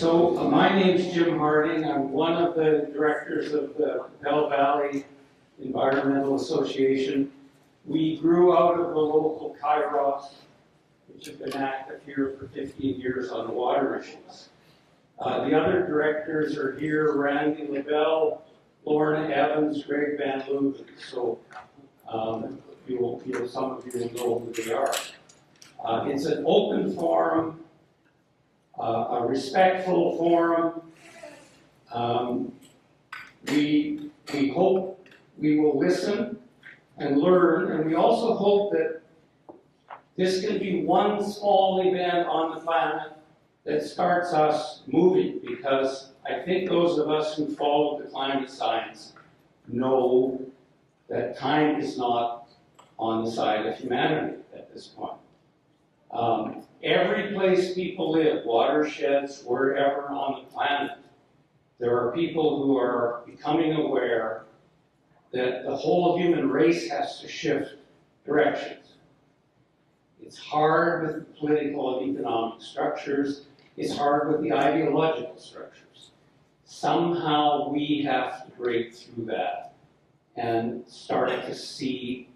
My name's Jim Harding. I'm one of the directors of the Qu'Appelle Valley Environmental Association. We grew out of the local Kairos, which have been active here for 15 years on water issues. The other directors are here: Randy LaBelle, Lorna Evans, Greg Van Leuven. So some of you will know who they are. It's an open forum, a respectful forum. We hope we will listen and learn, and we also hope that this can be one small event on the planet that starts us moving, because I think those of us who follow the climate science know that time is not on the side of humanity at this point. Every place people live, watersheds, wherever on the planet, there are people who are becoming aware that the whole human race has to shift directions. It's hard with the political and economic structures. It's hard with the ideological structures. Somehow we have to break through that and start to see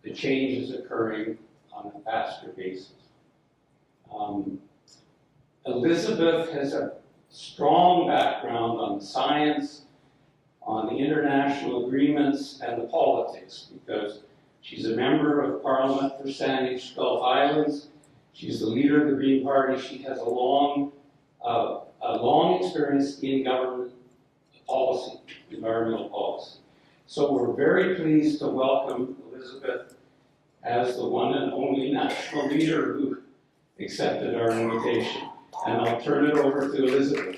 the changes occurring on a faster basis. Elizabeth has a strong background on the science, on the international agreements, and the politics, because she's a member of Parliament for Sandwich Gulf Islands. She's the leader of the Green Party. She has a long experience in government policy, environmental policy. So we're very pleased to welcome Elizabeth as the one and only national leader who accepted our invitation. And I'll turn it over to Elizabeth.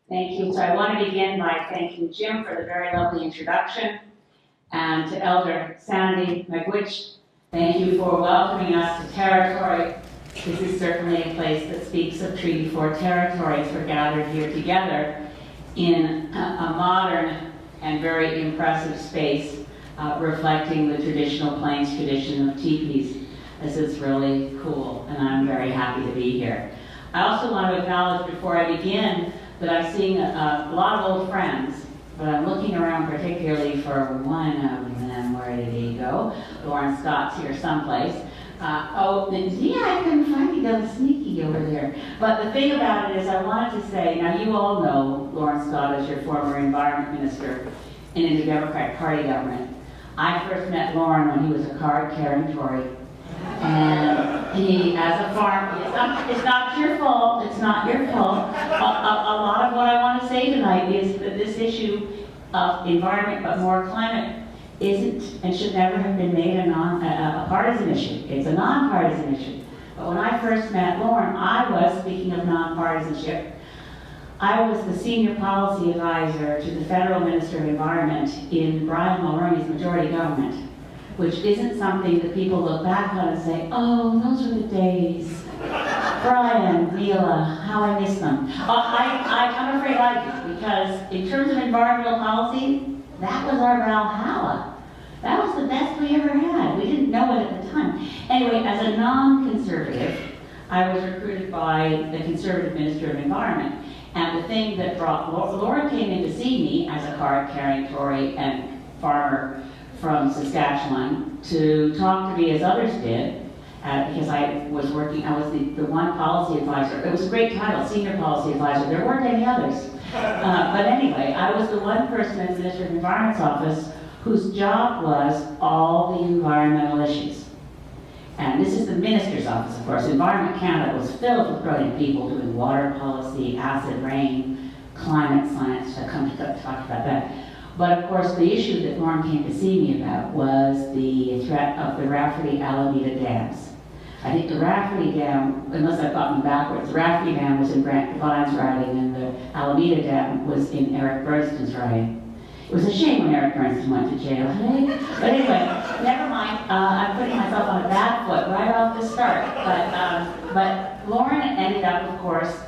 Thank you. So I want to begin by thanking Jim for the very lovely introduction, and to Elder Sandy McWitch, thank you for welcoming us to territory. This is certainly a place that speaks of Treaty 4 territories. We're gathered here together in a modern and very impressive space, reflecting the traditional Plains tradition of teepees. This is really cool, and I'm very happy to be here. I also want to acknowledge before I begin that I'm seeing a lot of old friends, but I'm looking around particularly for one of them. Where did he go? Lauren Scott's here someplace. I couldn't find you. That was sneaky over there. But the thing about it is, I wanted to say, now you all know Lauren Scott as your former environment minister in the Democratic Party government. I first met Lauren when he was a card-carrying Tory. And he, as a farmer, it's not your fault, it's not your fault. A lot of what I want to say tonight is that this issue of environment, but more climate, isn't and should never have been made a partisan issue. It's a nonpartisan issue. But when I first met Lauren, I was, speaking of nonpartisanship, I was the senior policy advisor to the federal Minister of Environment in Brian Mulroney's majority government, which isn't something that people look back on and say, oh, those were the days. Brian, Mila, how I miss them. I'm afraid I do, because in terms of environmental policy, that was our Valhalla. That was the best we ever had. We didn't know it at the time. Anyway, as a non-conservative, I was recruited by the Conservative Minister of Environment. And the thing that brought Laura came in to see me as a card-carrying Tory and farmer from Saskatchewan to talk to me as others did, because I was the one policy advisor. It was a great title, senior policy advisor. There weren't any others. But anyway, I was the one person in the Minister of Environment's office whose job was all the environmental issues. And this is the Minister's office, of course. Environment Canada was filled with brilliant people doing water policy, acid rain, climate science. I'll come to talk about that. But of course, the issue that Lauren came to see me about was the threat of the Rafferty-Alameda dams. I think the Rafferty Dam, unless I've gotten backwards, the Rafferty Dam was in Grant Devine's riding, and the Alameda Dam was in Eric Bernstein's riding. It was a shame when Eric Bernstein went to jail, hey? But anyway, never mind. I'm putting myself on a bad foot right off the start. But Lauren ended up, of course,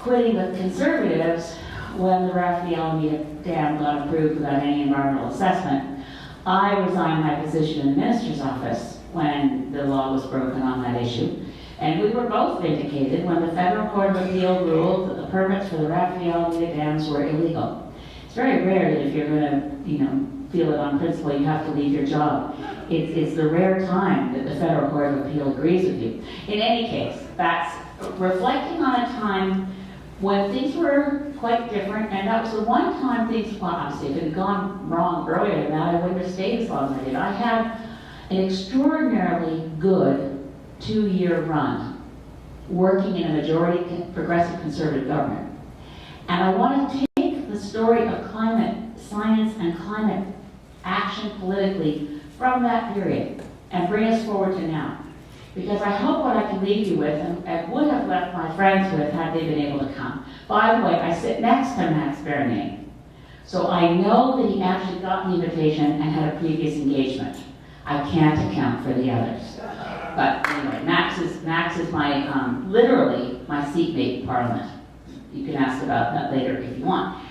quitting with Conservatives when the Alameda Dam got approved without any environmental assessment, I resigned my position in the minister's office when the law was broken on that issue. And we were both vindicated when the Federal Court of Appeal ruled that the permits for the Alameda dams were illegal. It's very rare that if you're going to, feel it on principle, you have to leave your job. It's the rare time that the Federal Court of Appeal agrees with you. In any case, that's reflecting on a time when things were quite different, and that was the one time things, well, obviously, if it had gone wrong earlier than that, I wouldn't have stayed as long as I did. I had an extraordinarily good 2-year run working in a majority progressive conservative government. And I want to take the story of climate science and climate action politically from that period and bring us forward to now. Because I hope what I can leave you with, and would have left my friends with had they been able to come. By the way, I sit next to Max Bernier, so I know that he actually got the invitation and had a previous engagement. I can't account for the others. But anyway, Max is my, literally my seatmate in Parliament. You can ask about that later if you want.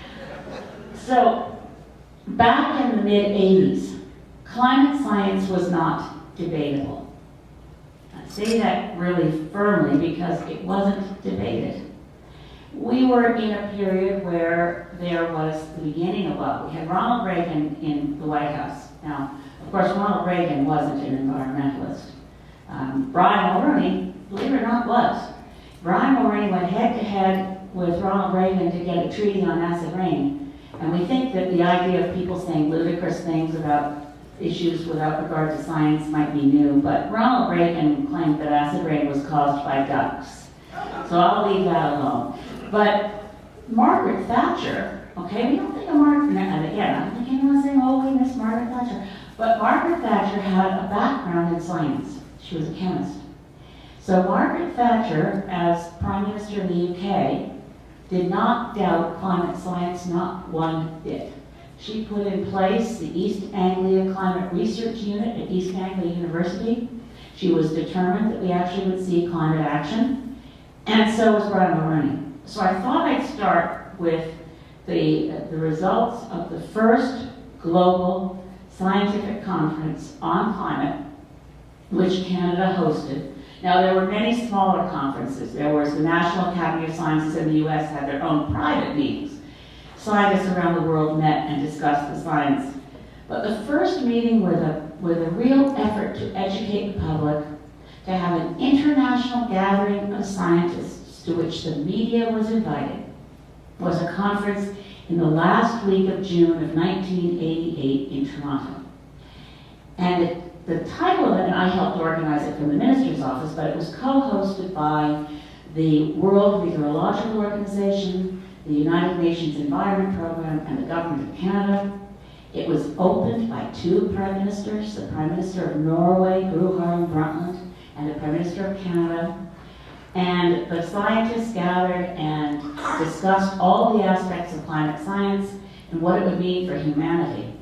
So, back in the mid-80s, climate science was not debatable. I say that really firmly because it wasn't debated. We were in a period where there was the beginning of what we had Ronald Reagan in the White House. Now, of course, Ronald Reagan wasn't an environmentalist. Brian Mulroney, believe it or not, was. Brian Mulroney went head-to-head with Ronald Reagan to get a treaty on acid rain. And we think that the idea of people saying ludicrous things about issues without regard to science might be new, but Ronald Reagan claimed that acid rain was caused by ducks. So I'll leave that alone. But Margaret Thatcher, okay, we don't think of Margaret, again, I don't think anyone's saying, oh, we miss Margaret Thatcher. But Margaret Thatcher had a background in science. She was a chemist. So Margaret Thatcher, as Prime Minister of the UK, did not doubt climate science, not one bit. She put in place the East Anglia Climate Research Unit at East Anglia University. She was determined that we actually would see climate action, and so was Brian Mulroney. So I thought I'd start with the results of the first global scientific conference on climate, which Canada hosted. Now, there were many smaller conferences. There was the National Academy of Sciences in the US had their own private meetings. Scientists around the world met and discussed the science. But the first meeting with a real effort to educate the public, to have an international gathering of scientists to which the media was invited, was a conference in the last week of June of 1988 in Toronto. And the title of it, and I helped organize it from the minister's office, but it was co-hosted by the World Meteorological Organization, the United Nations Environment Program, and the Government of Canada. It was opened by 2 prime ministers, the Prime Minister of Norway, Gro Harlem Brundtland, and the Prime Minister of Canada. And the scientists gathered and discussed all the aspects of climate science and what it would mean for humanity.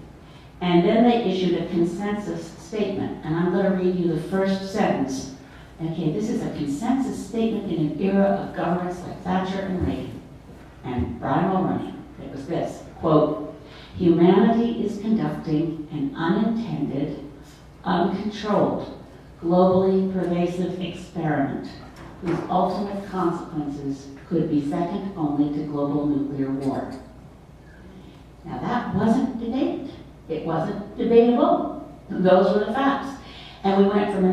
And then they issued a consensus statement, and I'm going to read you the first sentence. Okay, this is a consensus statement in an era of governments like Thatcher and Reagan and Brian Mulroney. It was this, quote, "Humanity is conducting an unintended, uncontrolled, globally pervasive experiment whose ultimate consequences could be second only to global nuclear war." Now that wasn't debated. It wasn't debatable. Those were the facts. And we went from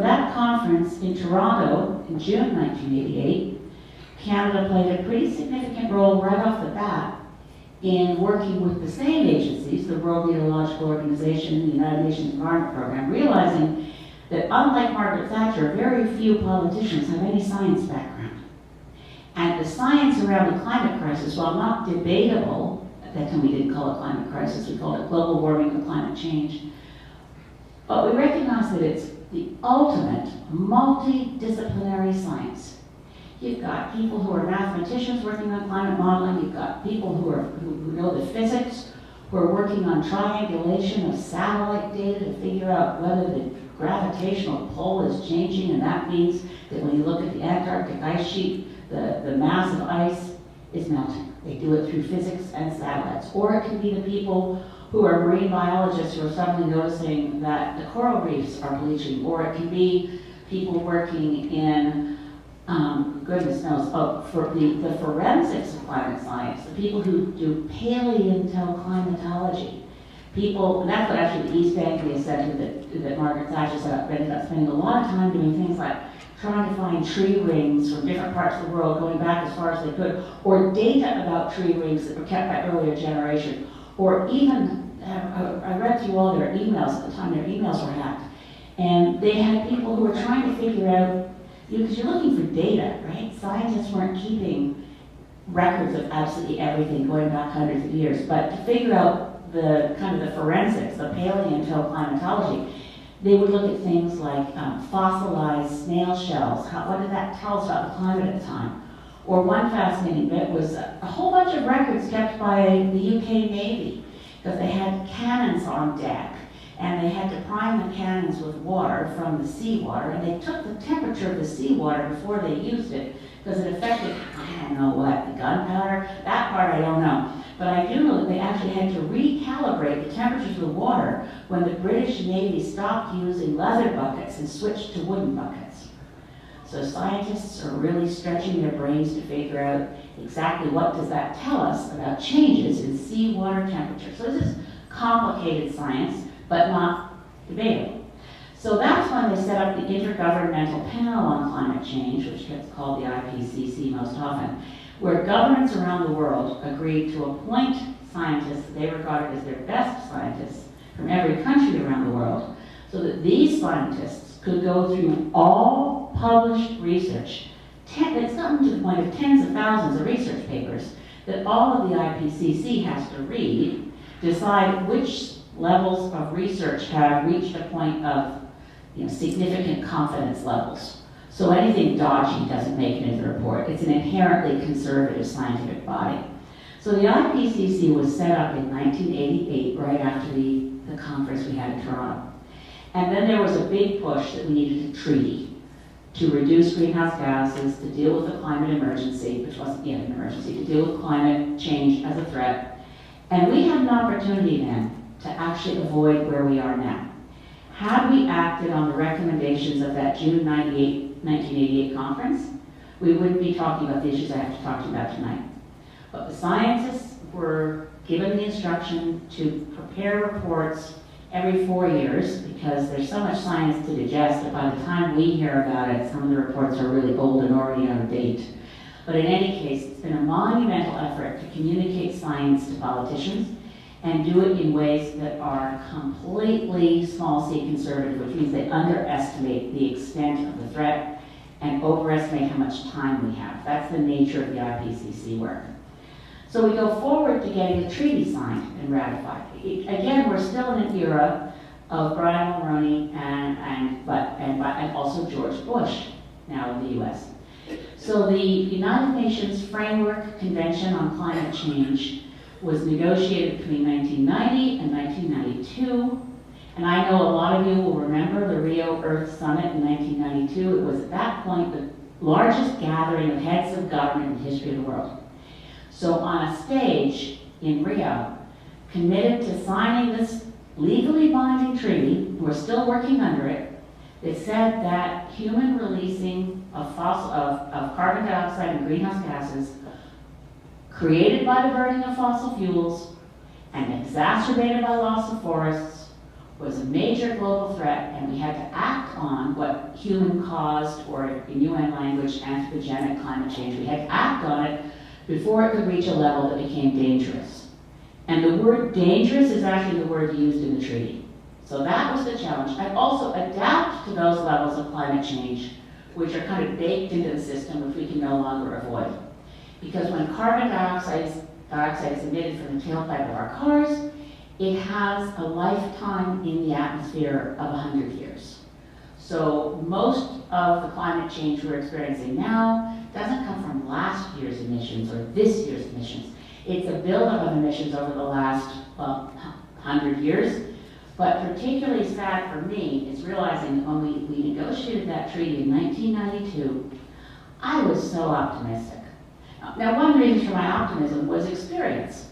that conference in Toronto in June 1988, Canada played a pretty significant role right off the bat in working with the same agencies, the World Meteorological Organization and the United Nations Environment Program, realizing that unlike Margaret Thatcher, very few politicians have any science background. And the science around the climate crisis, while not debatable, at that time we didn't call it climate crisis, we called it global warming or climate change, but we recognize that it's the ultimate multidisciplinary science. You've got people who are mathematicians working on climate modeling, you've got people who know the physics, who are working on triangulation of satellite data to figure out whether the gravitational pull is changing, and that means that when you look at the Antarctic ice sheet, the mass of ice is melting. They do it through physics and satellites. Or it can be the people who are marine biologists who are suddenly noticing that the coral reefs are bleaching. Or it can be people working in, goodness knows, for the forensics of climate science, the people who do paleontoclimatology. People, and that's what actually the East Anglia Centre that Margaret Thatcher set up, ended up spending a lot of time doing things like trying to find tree rings from different parts of the world, going back as far as they could, or data about tree rings that were kept by earlier generations, or even, I read through all their emails at the time their emails were hacked, and they had people who were trying to figure out, because you're looking for data, right? Scientists weren't keeping records of absolutely everything going back hundreds of years, but to figure out the kind of the forensics, the paleontoclimatology, they would look at things like fossilized snail shells. What did that tell us about the climate at the time? Or one fascinating bit was a whole bunch of records kept by the UK Navy, because they had cannons on deck, and they had to prime the cannons with water from the seawater, and they took the temperature of the seawater before they used it, because it affected, I don't know what, the gunpowder? That part I don't know. But I do know that they actually had to recalibrate the temperatures of the water when the British Navy stopped using leather buckets and switched to wooden buckets. So scientists are really stretching their brains to figure out exactly what does that tell us about changes in seawater temperature. So this is complicated science, but not debatable. So that's when they set up the Intergovernmental Panel on Climate Change, which gets called the IPCC most often, where governments around the world agreed to appoint scientists that they regarded as their best scientists from every country around the world, so that these scientists could go through all published research. It's gotten to the point of tens of thousands of research papers that all of the IPCC has to read, decide which levels of research have reached a point of significant confidence levels. So anything dodgy doesn't make it into the report. It's an inherently conservative scientific body. So the IPCC was set up in 1988, right after the conference we had in Toronto. And then there was a big push that we needed a treaty to reduce greenhouse gases, to deal with the climate emergency, which wasn't yet an emergency, to deal with climate change as a threat. And we had an opportunity then to actually avoid where we are now. Had we acted on the recommendations of that June 1988 conference, we wouldn't be talking about the issues I have to talk to you about tonight. But the scientists were given the instruction to prepare reports every 4 years, because there's so much science to digest that by the time we hear about it, some of the reports are really old and already out of date. But in any case, it's been a monumental effort to communicate science to politicians and do it in ways that are completely small c conservative, which means they underestimate the extent of the threat and overestimate how much time we have. That's the nature of the IPCC work. So we go forward to getting a treaty signed and ratified. Again, we're still in an era of Brian Mulroney and also George Bush, now in the US. So the United Nations Framework Convention on Climate Change was negotiated between 1990 and 1992. And I know a lot of you will remember the Rio Earth Summit in 1992. It was at that point the largest gathering of heads of government in the history of the world. So on a stage in Rio, committed to signing this legally binding treaty, we're still working under it, that said that human releasing of carbon dioxide and greenhouse gases created by the burning of fossil fuels and exacerbated by loss of forests was a major global threat, and we had to act on what human-caused, or in UN language, anthropogenic climate change. We had to act on it before it could reach a level that became dangerous. And the word dangerous is actually the word used in the treaty. So that was the challenge. And also adapt to those levels of climate change, which are kind of baked into the system, which we can no longer avoid. Because when carbon dioxide is emitted from the tailpipe of our cars, it has a lifetime in the atmosphere of 100 years. So most of the climate change we're experiencing now doesn't come from last year's emissions or this year's emissions. It's a buildup of emissions over the last, 100 years. But particularly sad for me is realizing that when we negotiated that treaty in 1992, I was so optimistic. Now, one reason for my optimism was experience.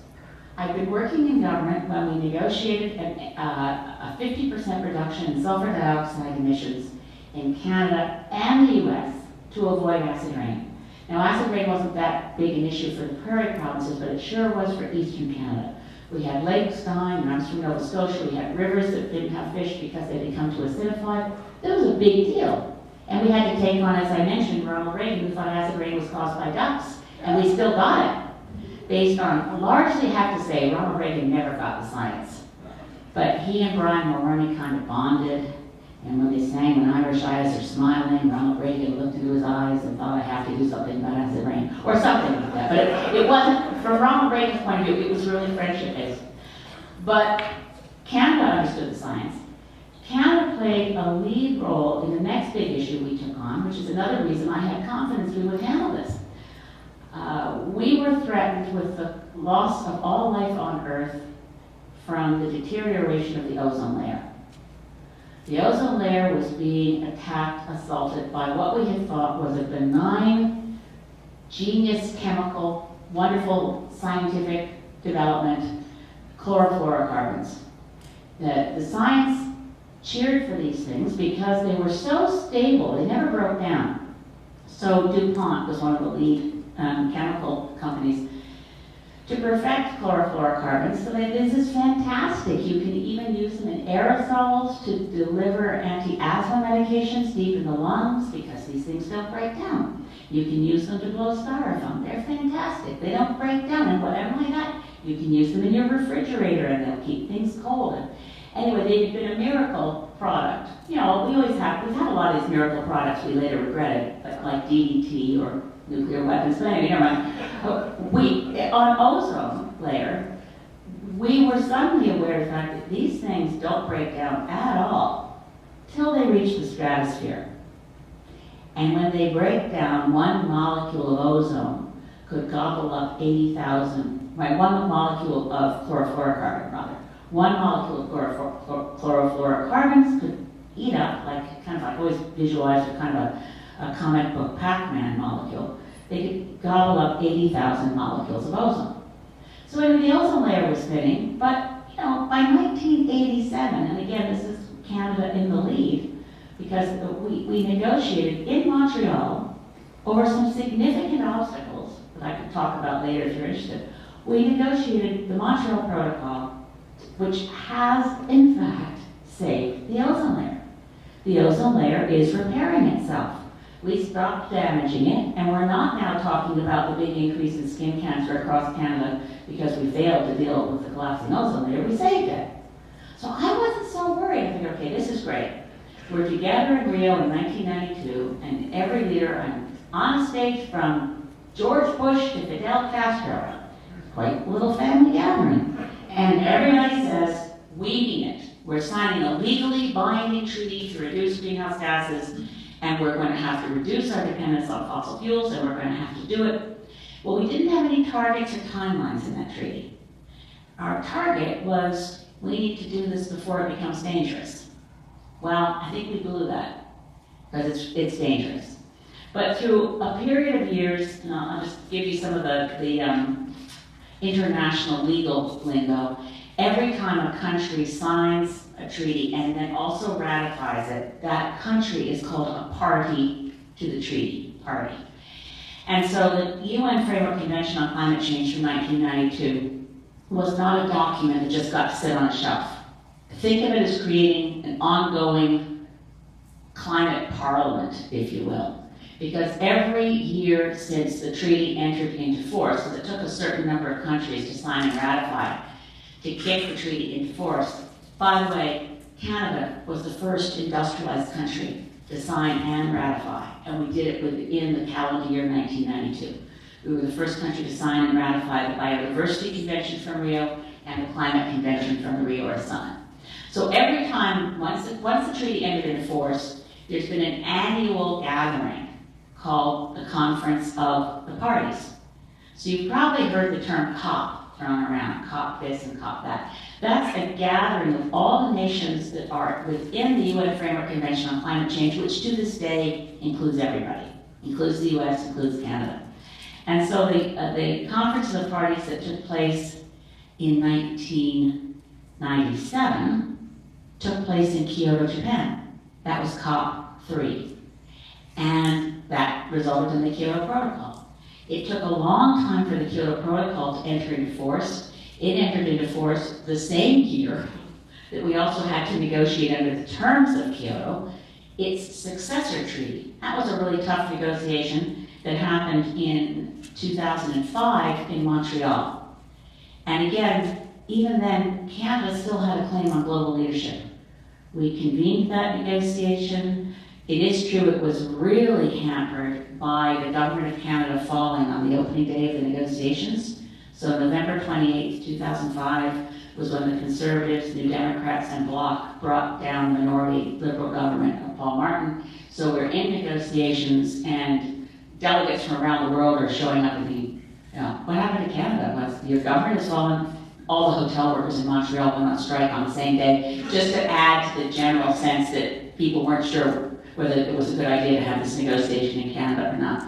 I've been working in government when we negotiated a 50% reduction in sulfur dioxide emissions in Canada and the US to avoid acid rain. Now, acid rain wasn't that big an issue for the prairie provinces, but it sure was for eastern Canada. We had lakes dying, and I was from Nova Scotia. We had rivers that didn't have fish because they had become too acidified. That was a big deal. And we had to take on, as I mentioned, Ronald Reagan, who thought acid rain was caused by ducks, and we still got it. Based on, largely have to say, Ronald Reagan never got the science. But he and Brian Mulroney kind of bonded, and when they sang When Irish Eyes Are Smiling, Ronald Reagan looked into his eyes and thought, I have to do something about acid rain, or something like that. But it wasn't, from Ronald Reagan's point of view, it was really friendship-based. But Canada understood the science. Canada played a lead role in the next big issue we took on, which is another reason I had confidence we would handle this. We were threatened with the loss of all life on Earth from the deterioration of the ozone layer. The ozone layer was being attacked, assaulted by what we had thought was a benign, genius chemical, wonderful scientific development, chlorofluorocarbons. The science cheered for these things because they were so stable, they never broke down. So DuPont was one of the lead chemical companies to perfect chlorofluorocarbons. So this is fantastic. You can even use them in aerosols to deliver anti-asthma medications deep in the lungs because these things don't break down. You can use them to blow styrofoam. They're fantastic. They don't break down. And whatever like that, you can use them in your refrigerator and they'll keep things cold. And anyway, they've been a miracle product. You know, we've had a lot of these miracle products we later regretted, like DDT or nuclear weapons, but anyway, never mind. On ozone layer, we were suddenly aware of the fact that these things don't break down at all till they reach the stratosphere. And when they break down, one molecule of ozone could gobble up 80,000, right, one molecule of chlorofluorocarbon, rather. One molecule of chlorofluorocarbons could eat up, like, kind of like, I always visualized a kind of a comic book Pac-Man molecule. They could gobble up 80,000 molecules of ozone. So anyway, the ozone layer was thinning, but you know, by 1987, and again, this is Canada in the lead, because we negotiated in Montreal over some significant obstacles that I could talk about later if you're interested. We negotiated the Montreal Protocol, which has, in fact, saved the ozone layer. The ozone layer is repairing itself. We stopped damaging it, and we're not now talking about the big increase in skin cancer across Canada because we failed to deal with the collapsing ozone layer. We saved it. So I wasn't so worried. I figured, okay, this is great. We're together in Rio in 1992, and every leader, I'm on a stage from George Bush to Fidel Castro. Quite a little family gathering. And everybody says, we mean it. We're signing a legally binding treaty to reduce greenhouse gases, and we're going to have to reduce our dependence on fossil fuels, and we're going to have to do it. Well, we didn't have any targets or timelines in that treaty. Our target was, we need to do this before it becomes dangerous. Well, I think we blew that, because it's dangerous. But through a period of years, and I'll just give you some of the international legal lingo, every time a country signs a treaty and then also ratifies it, that country is called a party to the treaty, party. And so the UN Framework Convention on Climate Change from 1992 was not a document that just got to sit on a shelf. Think of it as creating an ongoing climate parliament, if you will. Because every year since the treaty entered into force, because it took a certain number of countries to sign and ratify to kick the treaty into force. By the way, Canada was the first industrialized country to sign and ratify, and we did it within the calendar year 1992. We were the first country to sign and ratify the Biodiversity Convention from Rio and the Climate Convention from the Rio Summit. So every time, once the treaty entered into force, there's been an annual gathering called the Conference of the Parties. So you've probably heard the term COP thrown around, COP this and COP that. That's a gathering of all the nations that are within the UN Framework Convention on Climate Change, which to this day includes everybody, includes the US, includes Canada. And so the Conference of the Parties that took place in 1997 took place in Kyoto, Japan. That was COP3. And that resulted in the Kyoto Protocol. It took a long time for the Kyoto Protocol to enter into force. It entered into force the same year that we also had to negotiate under the terms of Kyoto, its successor treaty. That was a really tough negotiation that happened in 2005 in Montreal. And again, even then, Canada still had a claim on global leadership. We convened that negotiation. It is true it was really hampered by the Government of Canada falling on the opening day of the negotiations. So November 28, 2005 was when the Conservatives, New Democrats, and Bloc brought down the minority Liberal government of Paul Martin. So we're in negotiations, and delegates from around the world are showing up at the, what happened to Canada? Was your government has fallen? All the hotel workers in Montreal went on strike on the same day, just to add to the general sense that people weren't sure whether it was a good idea to have this negotiation in Canada or not.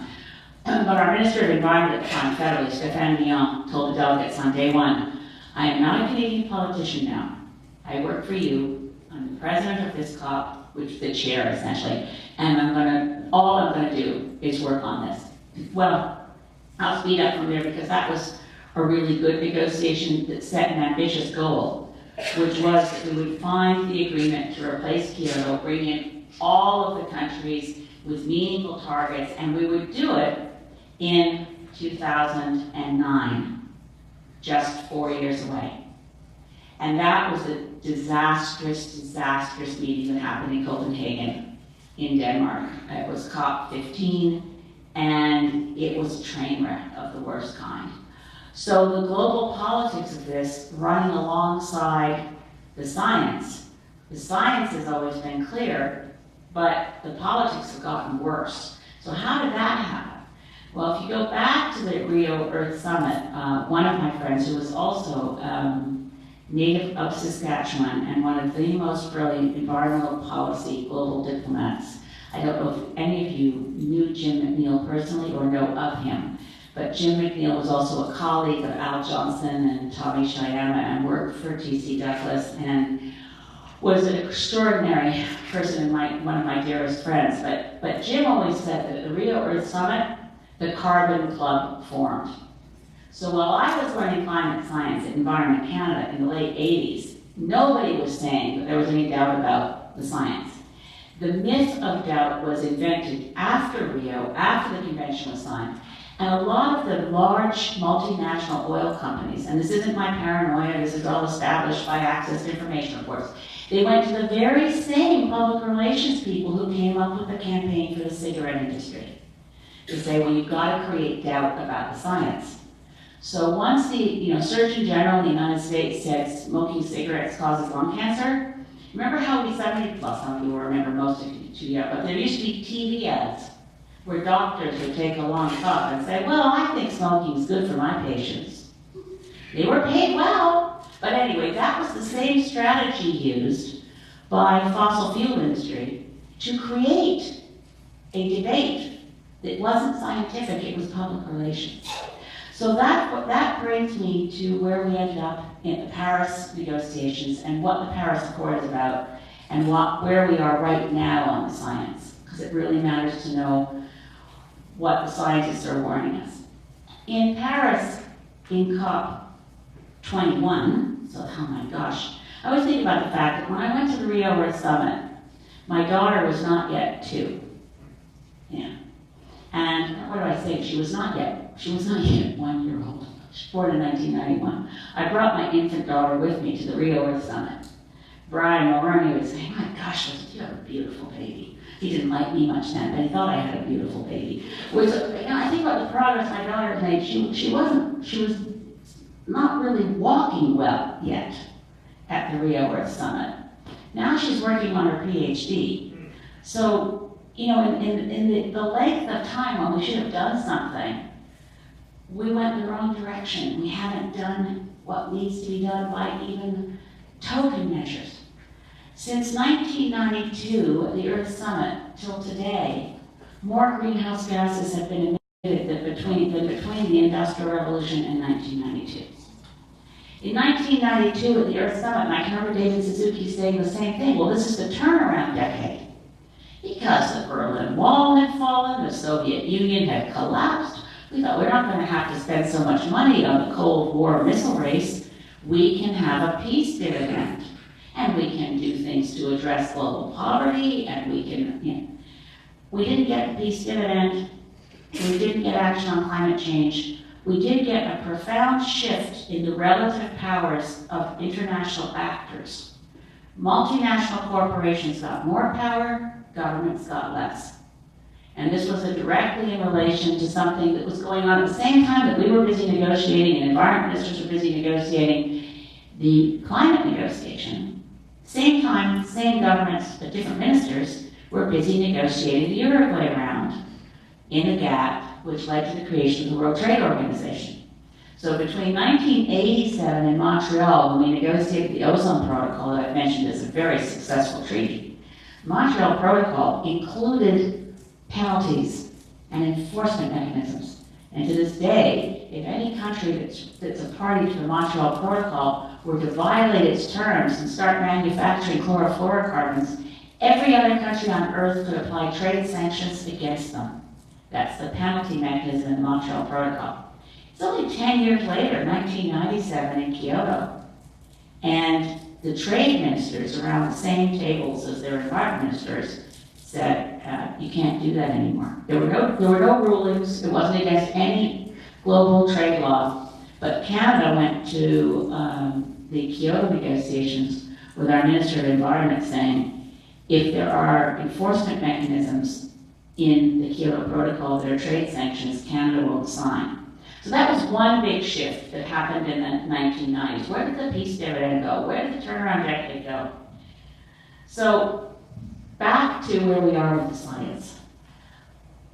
But our Minister of Environment at the time, federally, Stéphane Dion, told the delegates on day one, I am not a Canadian politician now. I work for you. I'm the president of this COP, which the chair essentially, and all I'm gonna do is work on this. Well, I'll speed up from there because that was a really good negotiation that set an ambitious goal, which was that we would find the agreement to replace Kyoto, bring in all of the countries with meaningful targets, and we would do it in 2009, just 4 years away. And that was a disastrous meeting that happened in Copenhagen, in Denmark. It was COP15, and it was a train wreck of the worst kind. So the global politics of this running alongside the science has always been clear, but the politics have gotten worse. So how did that happen? Well, if you go back to the Rio Earth Summit, one of my friends who was also native of Saskatchewan and one of the most brilliant environmental policy global diplomats, I don't know if any of you knew Jim McNeil personally or know of him, but Jim McNeil was also a colleague of Al Johnson and Tommy Shayama and worked for T.C. Douglas and was an extraordinary person and one of my dearest friends. But Jim always said that at the Rio Earth Summit, the Carbon Club formed. So while I was learning climate science at Environment Canada in the late 80s, nobody was saying that there was any doubt about the science. The myth of doubt was invented after Rio, after the convention was signed, and a lot of the large multinational oil companies, and this isn't my paranoia, this is all established by Access to Information reports, they went to the very same public relations people who came up with the campaign for the cigarette industry to say, well, you've got to create doubt about the science. So once the Surgeon General in the United States said smoking cigarettes causes lung cancer, remember how we suddenly, well, some of you will remember, most of you too young, but there used to be TV ads where doctors would take a long puff and say, well, I think smoking is good for my patients. They were paid well. But anyway, that was the same strategy used by the fossil fuel industry to create a debate that wasn't scientific, it was public relations. So that brings me to where we ended up in the Paris negotiations and what the Paris Accord is about and where we are right now on the science, because it really matters to know what the scientists are warning us. In Paris, in COP21, so oh my gosh, I was thinking about the fact that when I went to the Rio Earth Summit, my daughter was not yet 2. Yeah. And what do I say? She was not yet 1 year old. She was born in 1991. I brought my infant daughter with me to the Rio Earth Summit. Brian Mulroney would say, my gosh, you have a beautiful baby. He didn't like me much then, but he thought I had a beautiful baby. Which, I think about the progress my daughter made. She was not really walking well yet at the Rio Earth Summit. Now she's working on her PhD. So, in the length of time when we should have done something, we went in the wrong direction. We haven't done what needs to be done by even token measures. Since 1992, at the Earth Summit, till today, more greenhouse gases have been emitted between the Industrial Revolution and 1992. In 1992 at the Earth Summit, and I can remember David Suzuki saying the same thing, well, this is the turnaround decade. Because the Berlin Wall had fallen, the Soviet Union had collapsed, we thought we're not going to have to spend so much money on the Cold War missile race. We can have a peace dividend, and we can do things to address global poverty, and we can, we didn't get the peace dividend, we didn't get action on climate change, we did get a profound shift in the relative powers of international actors. Multinational corporations got more power, governments got less. And this was directly in relation to something that was going on at the same time that we were busy negotiating and environment ministers were busy negotiating the climate negotiation. Same time, same governments, but different ministers were busy negotiating the Uruguay round in the GATT, which led to the creation of the World Trade Organization. So between 1987 in Montreal, when we negotiated the ozone protocol that I've mentioned as a very successful treaty, the Montreal Protocol included penalties and enforcement mechanisms. And to this day, if any country that's a party to the Montreal Protocol were to violate its terms and start manufacturing chlorofluorocarbons, every other country on Earth could apply trade sanctions against them. That's the penalty mechanism in the Montreal Protocol. It's only 10 years later, 1997 in Kyoto, and the trade ministers around the same tables as their environment ministers said, you can't do that anymore. There were no rulings. It wasn't against any global trade law. But Canada went to the Kyoto negotiations with our Minister of Environment saying, if there are enforcement mechanisms in the Kyoto Protocol that are trade sanctions, Canada won't sign. So that was one big shift that happened in the 1990s. Where did the peace dividend go? Where did the turnaround decade go? So back to where we are with the science.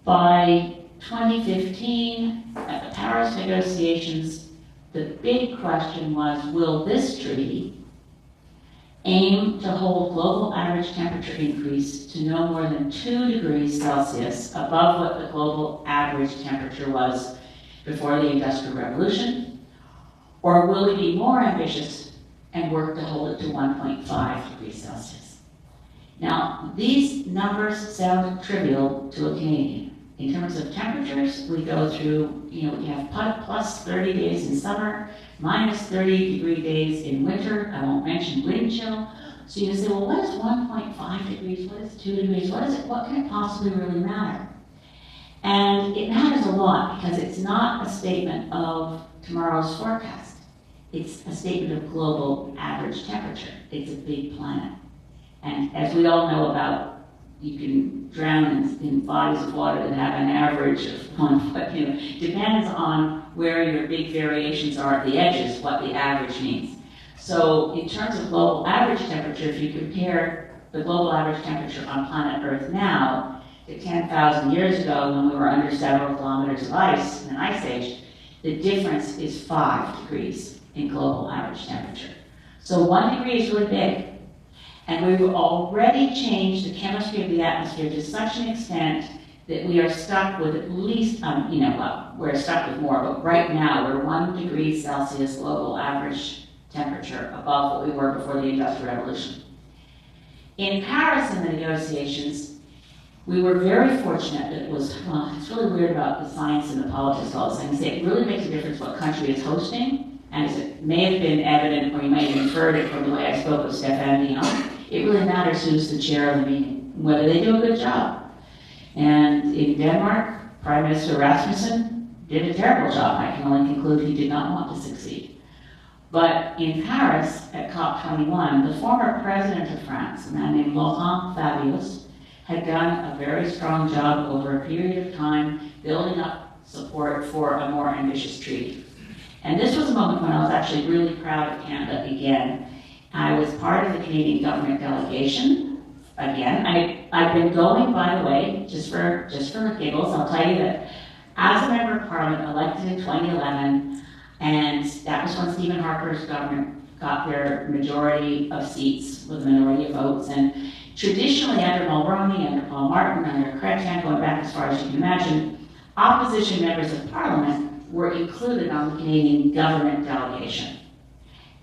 By 2015, at the Paris negotiations, the big question was, will this treaty aim to hold global average temperature increase to no more than 2 degrees Celsius above what the global average temperature was before the Industrial Revolution? Or will it be more ambitious and work to hold it to 1.5 degrees Celsius? Now, these numbers sound trivial to a Canadian. In terms of temperatures, we go through, we have plus 30 days in summer, minus 30 degree days in winter. I won't mention wind chill. So you can say, well, what is 1.5 degrees? What is 2 degrees? What is it? What can it possibly really matter? And it matters a lot because it's not a statement of tomorrow's forecast. It's a statement of global average temperature. It's a big planet. And as we all know about, you can drown in bodies of water that have an average of 1 foot. Depends on where your big variations are at the edges, what the average means. So in terms of global average temperature, if you compare the global average temperature on planet Earth now to 10,000 years ago when we were under several kilometers of ice in an ice age, the difference is 5 degrees in global average temperature. So 1 degree is really big. And we've already changed the chemistry of the atmosphere to such an extent that we are stuck with at least, we're stuck with more, but right now we're 1 degree Celsius global average temperature above what we were before the Industrial Revolution. In Paris in the negotiations, we were very fortunate that it was, it's really weird about the science and the politics all the same. It really makes a difference what country is hosting, and as it may have been evident, or you might have inferred it from the way I spoke with Stéphane Dion, it really matters who's the chair of the meeting, whether they do a good job. And in Denmark, Prime Minister Rasmussen did a terrible job. I can only conclude he did not want to succeed. But in Paris, at COP21, the former president of France, a man named Laurent Fabius, had done a very strong job over a period of time building up support for a more ambitious treaty. And this was a moment when I was actually really proud of Canada again. I was part of the Canadian government delegation. Again, I've been going, by the way, just for giggles, I'll tell you that as a member of Parliament elected in 2011, and that was when Stephen Harper's government got their majority of seats with a minority of votes, and traditionally under Mulroney, under Paul Martin, under Chrétien, going back as far as you can imagine, opposition members of parliament were included on the Canadian government delegation.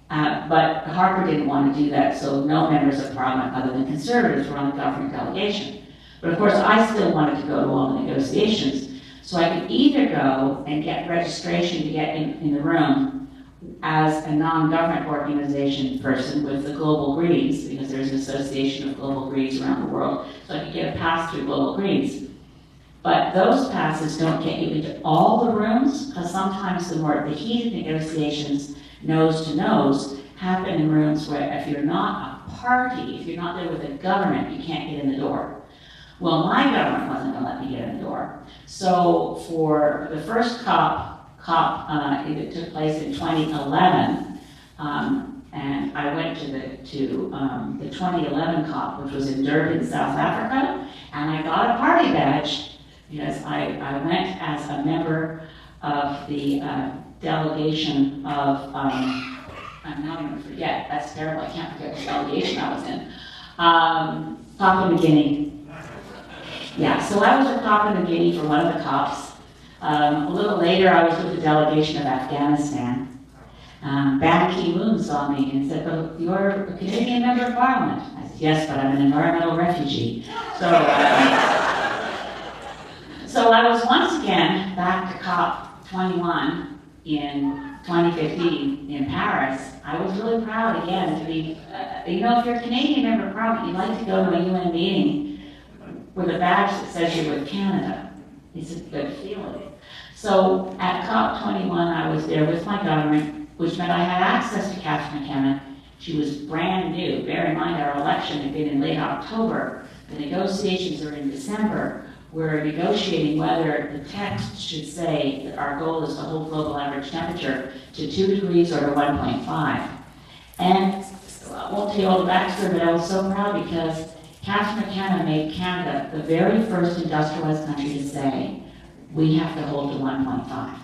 But Harper didn't want to do that, so no members of parliament other than Conservatives were on the government delegation. But of course, I still wanted to go to all the negotiations, so I could either go and get registration to get in the room as a non-government organization person with the Global Greens, because there's an association of Global Greens around the world, so I could get a pass through Global Greens. But those passes don't get you into all the rooms, because sometimes the heated negotiations, nose to nose, happen in rooms where if you're not a party, if you're not there with the government, you can't get in the door. Well, my government wasn't going to let me get in the door. So for the first COP, it took place in 2011, and I went to the 2011 COP, which was in Durban, South Africa, and I got a party badge because I went as a member of the delegation of, I'm now going to forget, that's terrible, I can't forget the delegation I was in, Papua New Guinea. Yeah, so I was with Papua New Guinea for one of the COPs. A little later, I was with the delegation of Afghanistan. Ban Ki-moon saw me and said, "But you're a Canadian member of Parliament." I said, "Yes, but I'm an environmental refugee." So I was once again back to COP 21 in 2015 in Paris. I was really proud again to be, if you're a Canadian member of Parliament, you like to go to a UN meeting with a badge that says you're with Canada. It's a good feeling. So at COP21, I was there with my government, which meant I had access to Catherine McKenna. She was brand new. Bear in mind, our election had been in late October. The negotiations are in December. We're negotiating whether the text should say that our goal is to hold global average temperature to 2 degrees or to 1.5. And I won't tell you all the backstory, but I was so proud because Catherine McKenna made Canada the very first industrialized country to say, we have to hold to 1.5.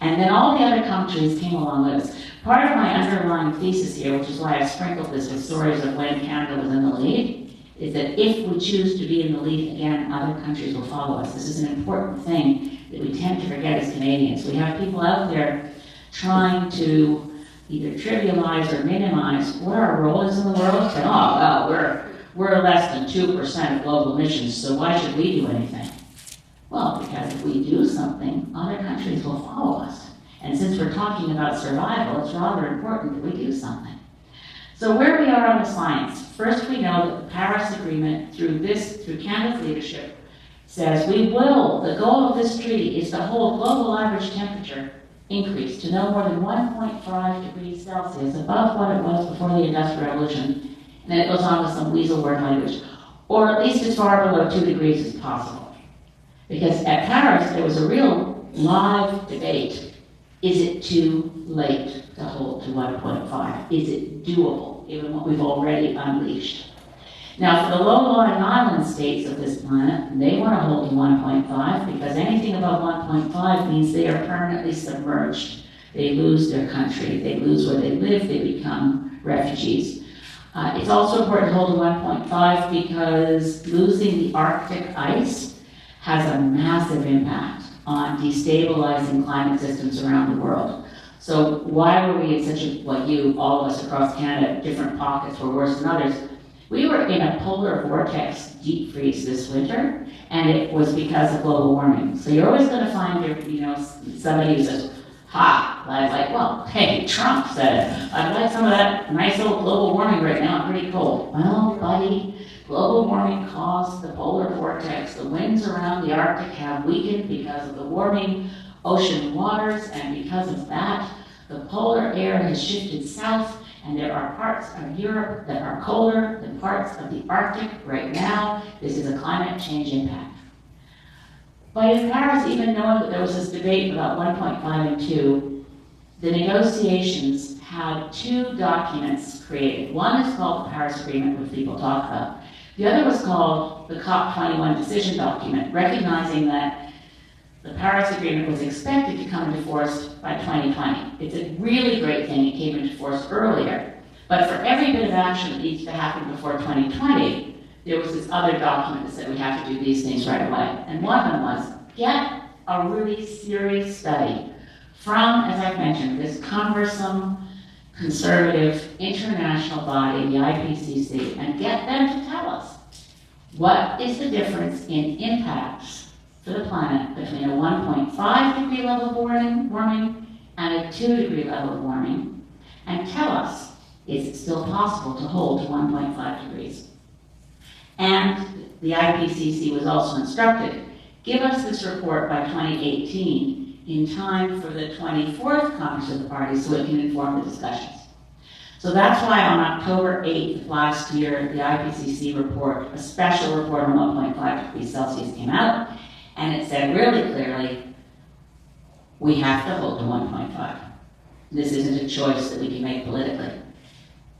And then all the other countries came along with us. Part of my underlying thesis here, which is why I sprinkled this with stories of when Canada was in the lead, is that if we choose to be in the lead again, other countries will follow us. This is an important thing that we tend to forget as Canadians. We have people out there trying to either trivialize or minimize what our role is in the world. Say, oh, well, we're less than 2% of global emissions, so why should we do anything? Well, because if we do something, other countries will follow us. And since we're talking about survival, it's rather important that we do something. So where we are on the science, first we know that the Paris Agreement, through Canada's leadership, says the goal of this treaty is to hold global average temperature increase to no more than 1.5 degrees Celsius above what it was before the Industrial Revolution. And then it goes on with some weasel word language, or at least as far below 2 degrees as possible. Because at Paris, there was a real live debate. Is it too late to hold to 1.5? Is it doable, given what we've already unleashed? Now, for the low-lying island states of this planet, they want to hold to 1.5 because anything above 1.5 means they are permanently submerged. They lose their country, they lose where they live, they become refugees. It's also important to hold to 1.5 because losing the Arctic ice has a massive impact on destabilizing climate systems around the world. So why were we in such all of us across Canada, different pockets were worse than others? We were in a polar vortex deep freeze this winter, and it was because of global warming. So you're always going to find somebody who says, ha, like, well, hey, Trump said it. I'd like some of that nice old global warming right now, I'm pretty cold. Well, buddy, global warming caused the polar vortex. The winds around the Arctic have weakened because of the warming ocean waters, and because of that, the polar air has shifted south, and there are parts of Europe that are colder than parts of the Arctic right now. This is a climate change impact. But in Paris, even knowing that there was this debate about 1.5 and 2, the negotiations had 2 documents created. One is called the Paris Agreement, which people talk about. The other was called the COP21 decision document, recognizing that the Paris Agreement was expected to come into force by 2020. It's a really great thing it came into force earlier, but for every bit of action that needs to happen before 2020, there was this other document that said we have to do these things right away. And one of them was get a really serious study from, as I've mentioned, this cumbersome, conservative international body, the IPCC, and get them to tell us what is the difference in impacts for the planet between a 1.5 degree level of warming and a 2 degree level of warming, and tell us, is it still possible to hold to 1.5 degrees? And the IPCC was also instructed, give us this report by 2018 in time for the 24th Congress of the Party so it can inform the discussions. So that's why on October 8th last year, the IPCC report, a special report on 1.5 degrees Celsius came out, and it said really clearly, we have to hold to 1.5. This isn't a choice that we can make politically.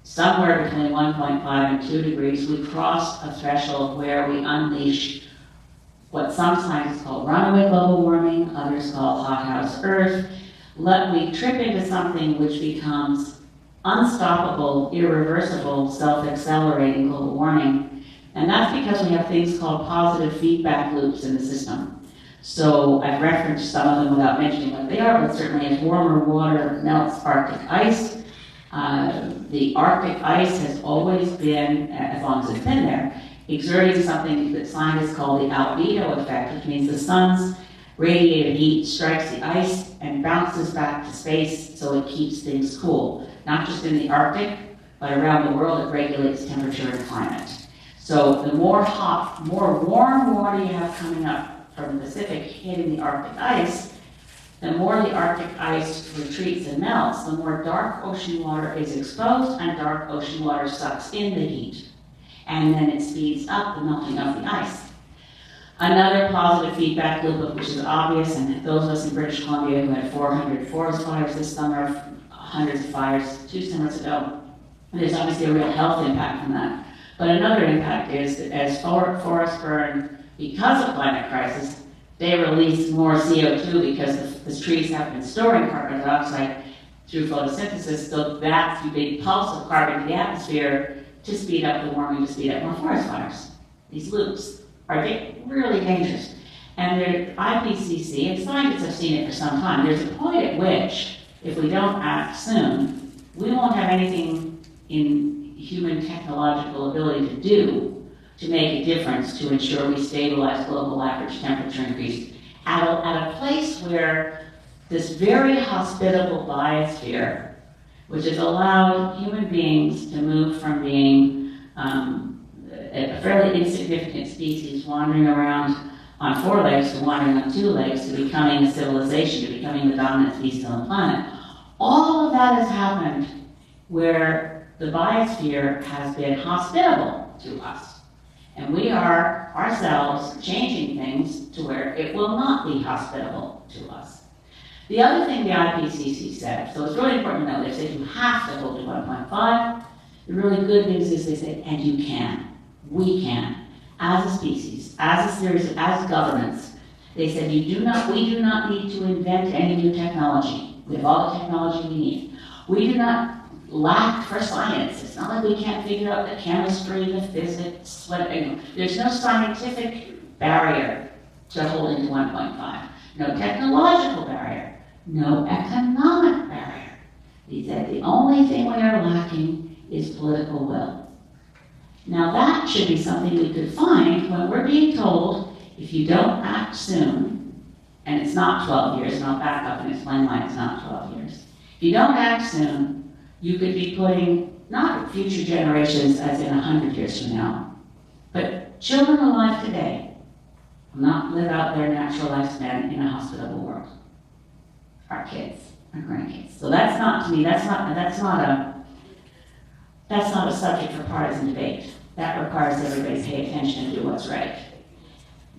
Somewhere between 1.5 and 2 degrees, we cross a threshold where we unleash what some scientists call runaway global warming, others call hothouse Earth. We trip into something which becomes unstoppable, irreversible, self-accelerating global warming. And that's because we have things called positive feedback loops in the system. So I've referenced some of them without mentioning what they are, but certainly as warmer water melts Arctic ice, the Arctic ice has always been, as long as it's been there, exerting something that scientists call the albedo effect, which means the sun's radiated heat strikes the ice and bounces back to space so it keeps things cool. Not just in the Arctic, but around the world it regulates temperature and climate. So the more warm water you have coming up from the Pacific hitting the Arctic ice, the more the Arctic ice retreats and melts, the more dark ocean water is exposed, and dark ocean water sucks in the heat. And then it speeds up the melting of the ice. Another positive feedback loop, which is obvious, and those of us in British Columbia who had 400 forest fires this summer, hundreds of fires 2 summers ago, there's obviously a real health impact from that. But another impact is that as forests burn because of climate crisis, they release more CO2 because the trees have been storing carbon dioxide through photosynthesis, so that's the big pulse of carbon to the atmosphere to speed up the warming, to speed up more forest fires. These loops are really dangerous. And the IPCC, and scientists have seen it for some time, there's a point at which, if we don't act soon, we won't have anything in human technological ability to do to make a difference to ensure we stabilize global average temperature increase at a place where this very hospitable biosphere, which has allowed human beings to move from being a fairly insignificant species wandering around on 4 legs to wandering on 2 legs to becoming a civilization, to becoming the dominant species on the planet. All of that has happened where the biosphere has been hospitable to us. And we are ourselves changing things to where it will not be hospitable to us. The other thing the IPCC said, so it's really important to know, they said you have to hold to 1.5. The really good news is they said, and you can. We can. As a species, as a series, as governments, they said we do not need to invent any new technology. We have all the technology we need. We do not lack for science. It's not like we can't figure out the chemistry, the physics, there's no scientific barrier to holding to 1.5. No technological barrier. No economic barrier. He said the only thing we are lacking is political will. Now that should be something we could find when we're being told, if you don't act soon, and it's not 12 years, and I'll back up and explain why it's not 12 years. If you don't act soon, you could be putting not future generations as in 100 years from now, but children alive today will not live out their natural lifespan in a hospitable world. Our kids, our grandkids. So that's not, to me, that's not a subject for partisan debate. That requires everybody to pay attention and do what's right.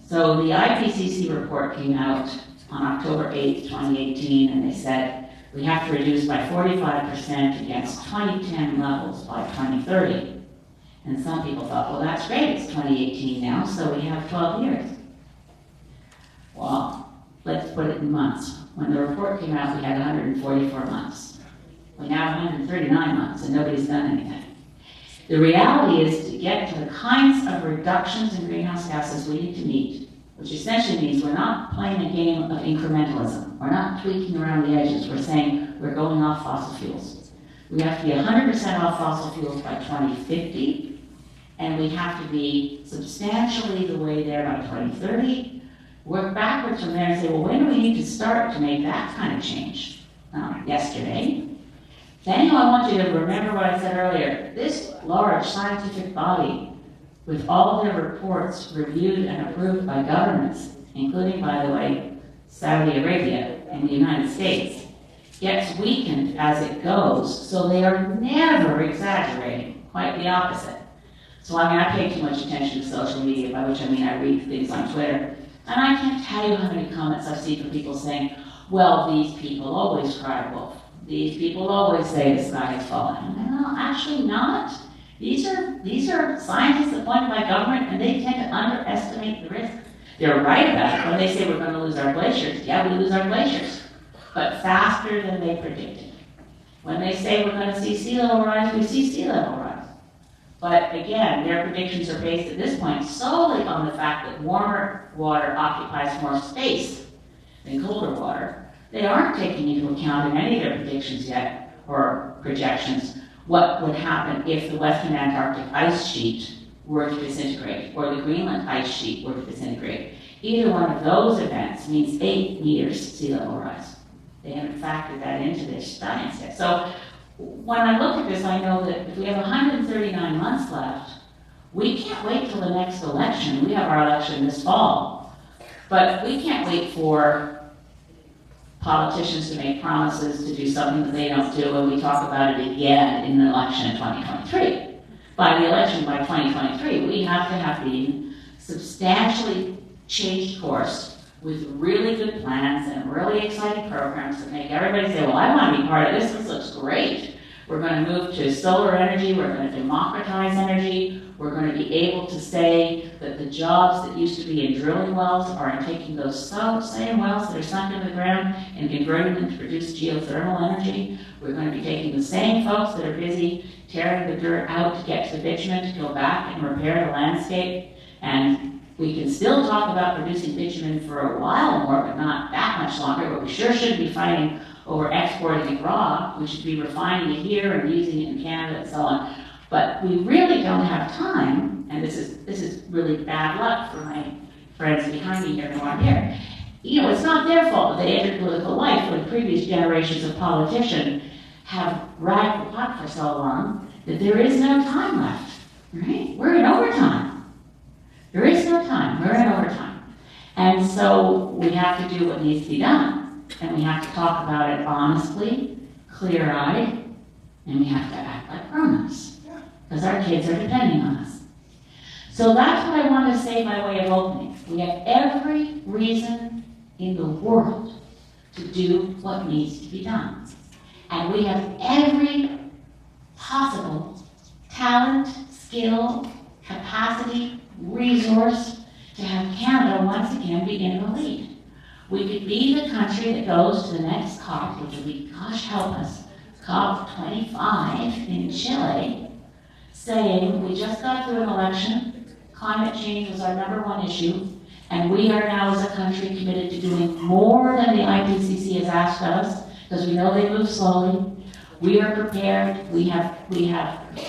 So the IPCC report came out on October 8th, 2018, and they said we have to reduce by 45% against 2010 levels by 2030. And some people thought, well, that's great, it's 2018 now, so we have 12 years. Well, let's put it in months. When the report came out, we had 144 months. We now have 139 months, and nobody's done anything. The reality is to get to the kinds of reductions in greenhouse gases we need to meet which essentially means we're not playing a game of incrementalism. We're not tweaking around the edges. We're saying we're going off fossil fuels. We have to be 100% off fossil fuels by 2050, and we have to be substantially the way there by 2030. Work backwards from there and say, well, when do we need to start to make that kind of change? Yesterday. Then I want you to remember what I said earlier. This large scientific body, with all their reports reviewed and approved by governments, including, by the way, Saudi Arabia and the United States, gets weakened as it goes, so they are never exaggerating, quite the opposite. So I pay too much attention to social media, by which I mean I read things on Twitter, and I can't tell you how many comments I've seen from people saying, well, these people always cry wolf. These people always say the sky is falling. No, actually not. These are scientists appointed by government, and they tend to underestimate the risk. They're right about it when they say we're going to lose our glaciers. Yeah, we lose our glaciers, but faster than they predicted. When they say we're going to see sea level rise, we see sea level rise. But again, their predictions are based at this point solely on the fact that warmer water occupies more space than colder water. They aren't taking into account in any of their predictions yet, or projections, what would happen if the Western Antarctic ice sheet were to disintegrate, or the Greenland ice sheet were to disintegrate. Either one of those events means 8 meters sea level rise. They haven't factored that into their science yet. So when I look at this, I know that if we have 139 months left, we can't wait till the next election. We have our election this fall. But we can't wait for politicians to make promises to do something that they don't do when we talk about it again in the election in 2023. By the election by 2023, we have to have been substantially changed course with really good plans and really exciting programs that make everybody say, well, I want to be part of this. This looks great. We're going to move to solar energy. We're going to democratize energy. We're going to be able to say that the jobs that used to be in drilling wells are in taking those same wells that are sunk in the ground and converting them to produce geothermal energy. We're going to be taking the same folks that are busy tearing the dirt out to get to the bitumen to go back and repair the landscape. And we can still talk about producing bitumen for a while more, but not that much longer. But we sure shouldn't be fighting over exporting it raw. We should be refining it here and using it in Canada and so on. But we really don't have time, and this is really bad luck for my friends behind me here who aren't here. You know, it's not their fault that they entered political life when previous generations of politicians have ragged the puck for so long that there is no time left, right? We're in overtime. There is no time. We're in overtime. And so we have to do what needs to be done. And we have to talk about it honestly, clear-eyed, and we have to act like grown-ups. Because our kids are depending on us. So that's what I want to say by way of opening. We have every reason in the world to do what needs to be done. And we have every possible talent, skill, capacity, resource to have Canada once again begin to lead. We could be the country that goes to the next COP, which will be, gosh help us, COP 25 in Chile, saying we just got through an election, climate change was our #1 issue, and we are now as a country committed to doing more than the IPCC has asked of us, because we know they move slowly. We are prepared. We have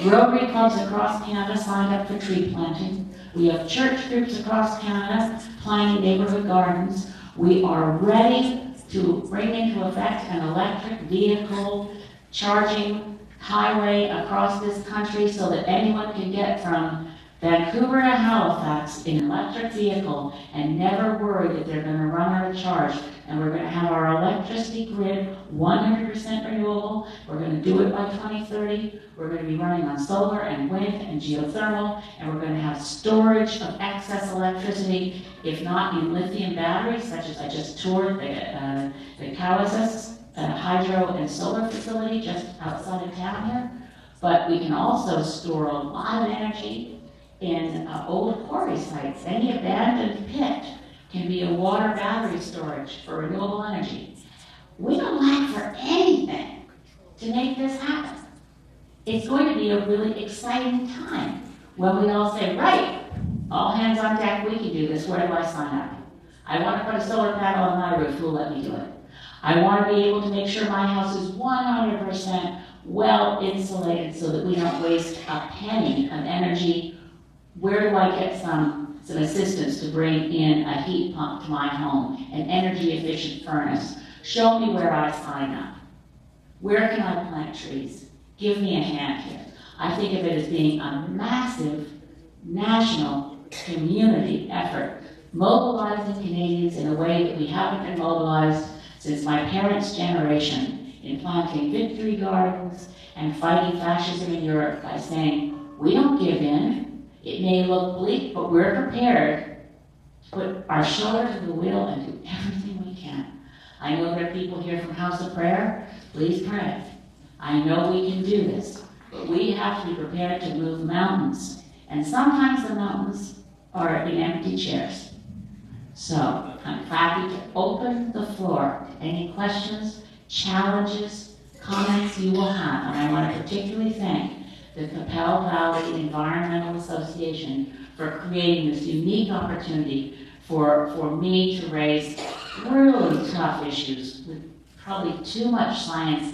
Rotary clubs across Canada signed up for tree planting. We have church groups across Canada planting neighborhood gardens. We are ready to bring into effect an electric vehicle charging highway across this country so that anyone can get from Vancouver to Halifax in an electric vehicle and never worry that they're going to run out of charge. And we're going to have our electricity grid 100% renewable. We're going to do it by 2030. We're going to be running on solar and wind and geothermal, and we're going to have storage of excess electricity, if not in lithium batteries, such as I just toured the Cowessess hydro and solar facility just outside of town here. But we can also store a lot of energy in old quarry sites. Any abandoned pit can be a water battery storage for renewable energy. We don't lack for anything to make this happen. It's going to be a really exciting time when we all say, right, all hands on deck, we can do this, where do I sign up? I want to put a solar panel on my roof. Who will let me do it? I want to be able to make sure my house is 100% well insulated so that we don't waste a penny of energy. Where do I get some assistance to bring in a heat pump to my home, an energy efficient furnace? Show me where I sign up. Where can I plant trees? Give me a hand here. I think of it as being a massive national community effort, mobilizing Canadians in a way that we haven't been mobilized since my parents' generation in planting victory gardens and fighting fascism in Europe by saying, we don't give in. It may look bleak, but we're prepared to put our shoulder to the wheel and do everything we can. I know there are people here from House of Prayer. Please pray. I know we can do this, but we have to be prepared to move mountains. And sometimes the mountains are in empty chairs. So I'm happy to open the floor to any questions, challenges, comments you will have. And I want to particularly thank the Qu'Appelle Valley Environmental Association for creating this unique opportunity for me to raise really tough issues with probably too much science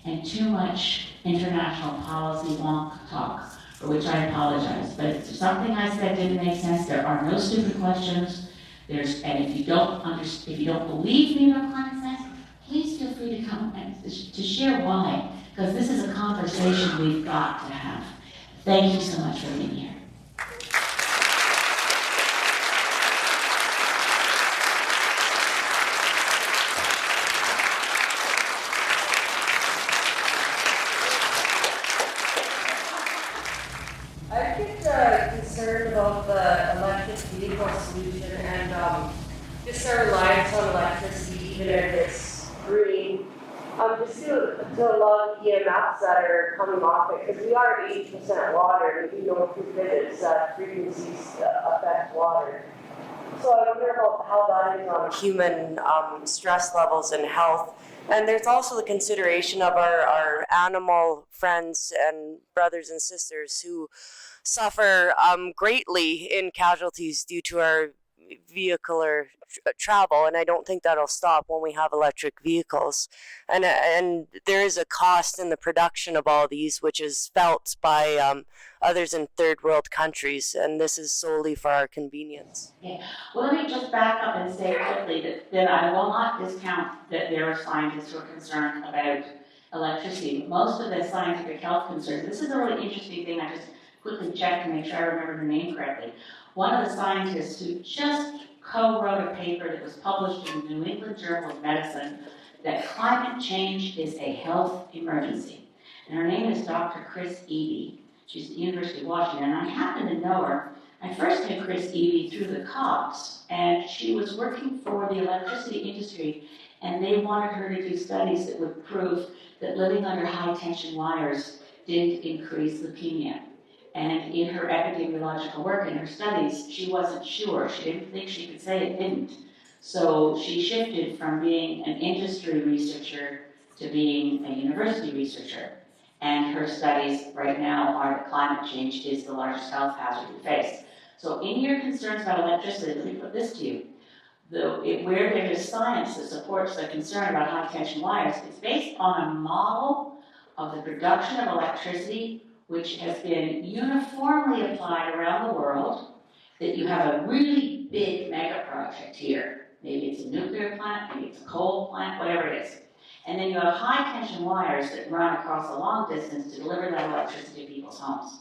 and too much international policy wonk talk, for which I apologize. But if something I said didn't make sense, there are no stupid questions. And if you don't believe me about climate science, please feel free to come and to share why, because this is a conversation we've got to have. Thank you so much for being here. I get concerned about the electric vehicle solution and just our reliance on electricity, even if it's green. Just to a lot of EMFs that are coming off it, because we are 80% water, and we know through physics that frequencies affect water. So I wonder about how that is on human stress levels and health. And there's also the consideration of our animal friends and brothers and sisters who suffer greatly in casualties due to our vehicular travel, and I don't think that'll stop when we have electric vehicles. And there is a cost in the production of all these, which is felt by others in third world countries, and this is solely for our convenience. Yeah. Well, let me just back up and say quickly that I will not discount that there are scientists who are concerned about electricity. Most of the scientific health concerns, this is a really interesting thing, I just quickly checked to make sure I remember her name correctly. One of the scientists who just co-wrote a paper that was published in the New England Journal of Medicine that climate change is a health emergency. And her name is Dr. Chris Eby. She's at the University of Washington, and I happen to know her. I first met Chris Eby through the COPs, and she was working for the electricity industry, and they wanted her to do studies that would prove that living under high-tension wires didn't increase leukemia. And in her epidemiological work, in her studies, she wasn't sure. She didn't think she could say it didn't. So she shifted from being an industry researcher to being a university researcher. And her studies right now are that climate change is the largest health hazard we face. So in your concerns about electricity, let me put this to you. Where there is science that supports the concern about high-tension wires, it's based on a model of the production of electricity which has been uniformly applied around the world, that you have a really big mega project here. Maybe it's a nuclear plant, maybe it's a coal plant, whatever it is. And then you have high-tension wires that run across a long distance to deliver that electricity to people's homes.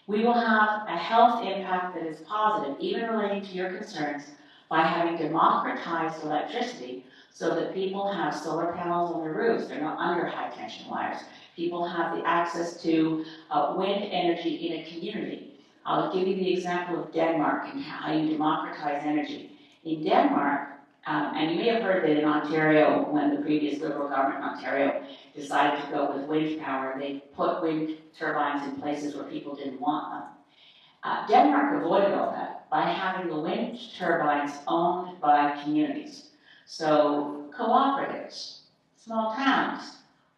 We will have a health impact that is positive, even relating to your concerns, by having democratized electricity so that people have solar panels on their roofs. They're not under high-tension wires. People have the access to wind energy in a community. I'll give you the example of Denmark and how you democratize energy. In Denmark, and you may have heard that in Ontario, when the previous Liberal government in Ontario decided to go with wind power, they put wind turbines in places where people didn't want them. Denmark avoided all that by having the wind turbines owned by communities. So cooperatives, small towns,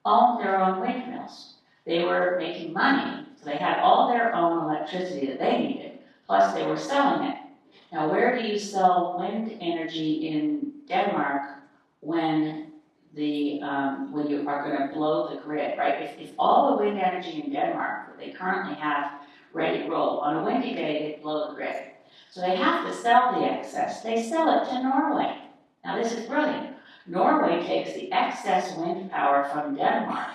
owned their own windmills. They were making money, so they had all their own electricity that they needed, plus they were selling it Now, where do you sell wind energy in Denmark when when you are going to blow the grid, right? If all the wind energy in Denmark that they currently have ready to roll, on a windy day, they blow the grid. So they have to sell the excess. They sell it to Norway. Now, this is brilliant. Norway takes the excess wind power from Denmark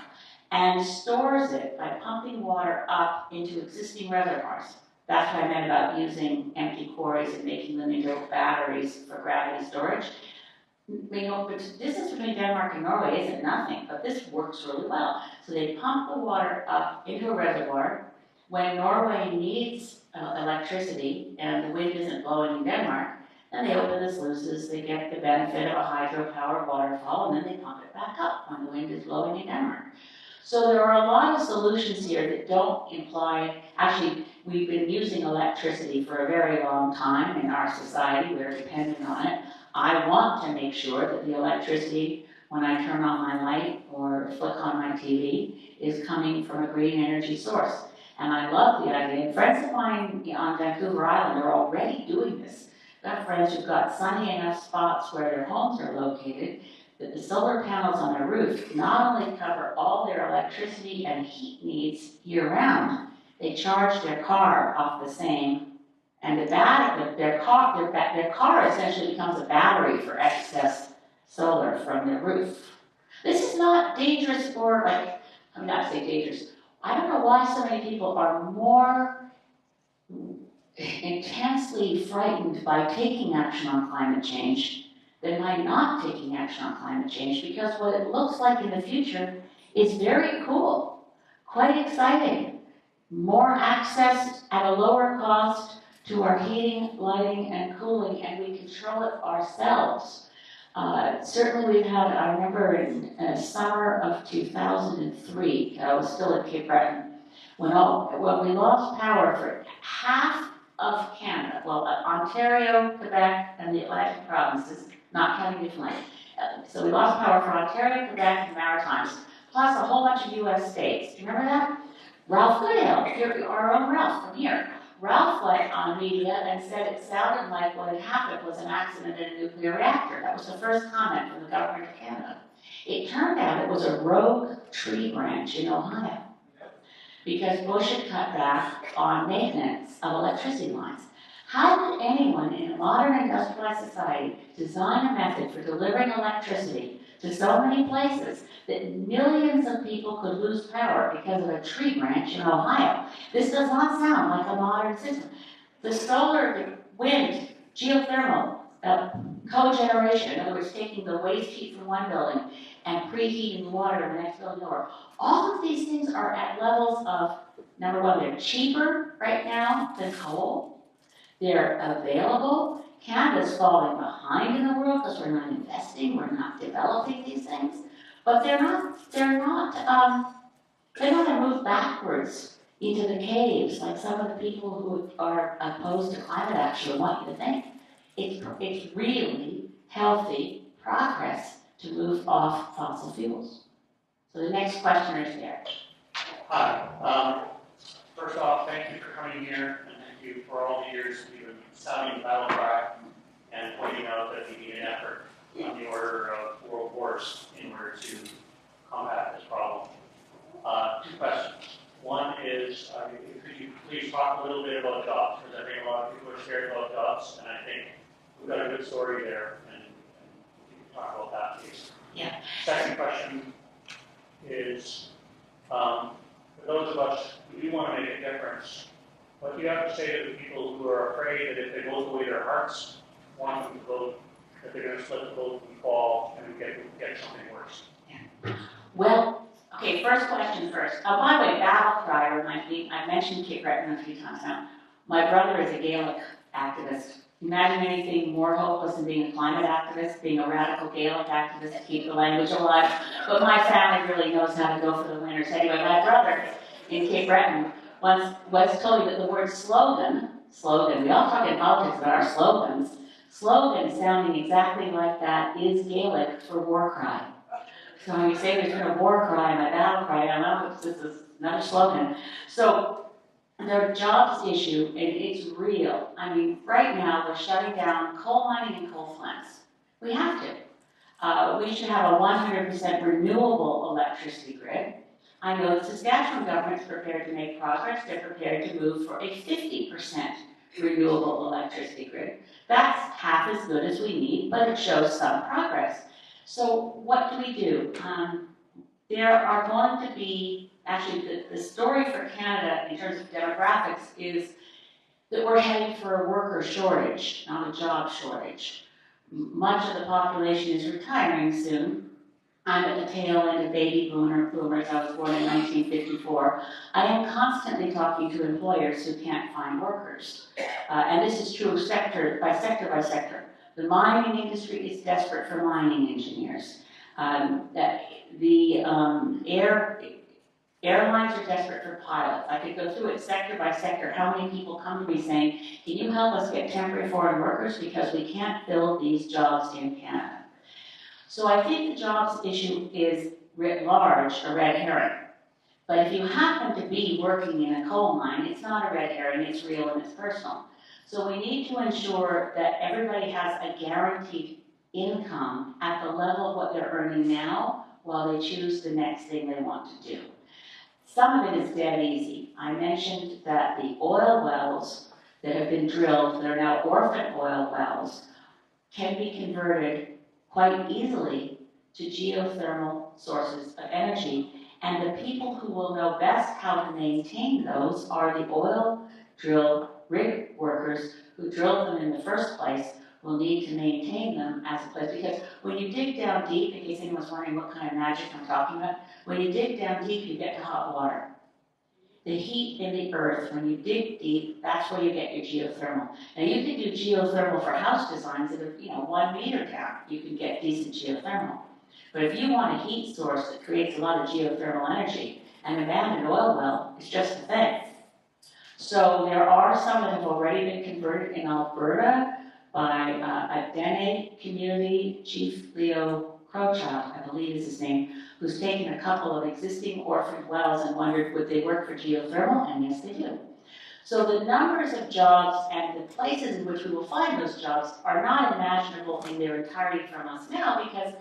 and stores it by pumping water up into existing reservoirs. That's what I meant about using empty quarries and making them into batteries for gravity storage. But distance between Denmark and Norway isn't nothing, but this works really well. So they pump the water up into a reservoir. When Norway needs electricity and the wind isn't blowing in Denmark, then they open the sluices, they get the benefit of a hydropower waterfall, and then they pump it back up when the wind is blowing in Denmark. So there are a lot of solutions here that don't imply, actually, we've been using electricity for a very long time in our society, we're dependent on it. I want to make sure that the electricity, when I turn on my light or flick on my TV, is coming from a green energy source. And I love the idea. And friends of mine on Vancouver Island are already doing this. I've got friends who've got sunny enough spots where their homes are located that the solar panels on their roof not only cover all their electricity and heat needs year-round, they charge their car off the same. And their car essentially becomes a battery for excess solar from their roof. This is not dangerous for, I'm not saying dangerous. I don't know why so many people are more intensely frightened by taking action on climate change than by not taking action on climate change, because what it looks like in the future is very cool, quite exciting. More access at a lower cost to our heating, lighting, and cooling, and we control it ourselves. Certainly we've had, I remember in summer of 2003, I was still at Cape Breton, when we lost power for half of Canada, well, Ontario, Quebec, and the Atlantic provinces, not counting Newfoundland. So we lost power for Ontario, Quebec, and Maritimes, plus a whole bunch of US states. Do you remember that? Ralph Goodale, our own Ralph from here. Ralph went on media and said it sounded like what had happened was an accident in a nuclear reactor. That was the first comment from the government of Canada. It turned out it was a rogue tree branch in Ohio, because Bush had cut back on maintenance of electricity lines. How could anyone in a modern industrialized society design a method for delivering electricity to so many places that millions of people could lose power because of a tree branch in Ohio? This does not sound like a modern system. The solar, the wind, geothermal, cogeneration, in other words, taking the waste heat from one building and preheating the water in the next building over. All of these things are at levels of, number one, they're cheaper right now than coal. They're available. Canada's falling behind in the world because we're not investing, we're not developing these things. But they're not to move backwards into the caves like some of the people who are opposed to climate action want you to think. It's really healthy progress to move off fossil fuels. So the next questioner is there. Hi. First off, thank you for coming here, and thank you for all the years you've been sounding the battle cry and pointing out that we need an effort on the order of world wars in order to combat this problem. Two questions. One is, could you please talk a little bit about jobs? Because I think a lot of people are scared about jobs, and I think we've got a good story there, and you can talk about that, please. Yeah. Second question is, for those of us who do want to make a difference, what do you have to say to the people who are afraid that if they vote the way their hearts want them to vote, that they're going to split the vote and fall and get something worse? Yeah. Well, okay, first question first. By the way, battle cry reminds me, I mentioned Cape Breton a few times now. My brother is a Gaelic activist. Imagine anything more hopeless than being a climate activist, being a radical Gaelic activist to keep the language alive. But my family really knows how to go for the winners. Anyway, my brother in Cape Breton once told me that the word slogan, we all talk in politics about our slogans, slogan sounding exactly like that is Gaelic for war cry. So when you say there's been a war cry and a battle cry, I don't know if this is another slogan. So the jobs issue, and it's real. I mean, right now, we're shutting down coal mining and coal plants. We have to. We should have a 100% renewable electricity grid. I know the Saskatchewan government's prepared to make progress. They're prepared to move for a 50% renewable electricity grid. That's half as good as we need, but it shows some progress. So what do we do? There are going to be, actually the story for Canada in terms of demographics is that we're heading for a worker shortage, not a job shortage. Much of the population is retiring soon. I'm at the tail end of baby boomers. I was born in 1954. I am constantly talking to employers who can't find workers. And this is true sector by sector by sector. The mining industry is desperate for mining engineers. Airlines are desperate for pilots. I could go through it sector by sector. How many people come to me saying, can you help us get temporary foreign workers because we can't fill these jobs in Canada? So I think the jobs issue is writ large a red herring. But if you happen to be working in a coal mine, it's not a red herring, it's real and it's personal. So we need to ensure that everybody has a guaranteed income at the level of what they're earning now while they choose the next thing they want to do. Some of it is dead easy. I mentioned that the oil wells that have been drilled, that are now orphan oil wells, can be converted quite easily to geothermal sources of energy. And the people who will know best how to maintain those are the oil drill rig workers who drilled them in the first place will need to maintain them as a place. Because when you dig down deep, in case anyone's wondering what kind of magic I'm talking about, when you dig down deep, you get to hot water. The heat in the earth, when you dig deep, that's where you get your geothermal. Now you can do geothermal for house designs that are, 1 meter down. You can get decent geothermal. But if you want a heat source that creates a lot of geothermal energy, an abandoned oil well is just the thing. So there are some that have already been converted in Alberta by a Dene community, Chief Leo Crowchild, I believe is his name, who's taken a couple of existing orphaned wells and wondered would they work for geothermal, and yes they do. So the numbers of jobs and the places in which we will find those jobs are not imaginable in their entirety from us now, because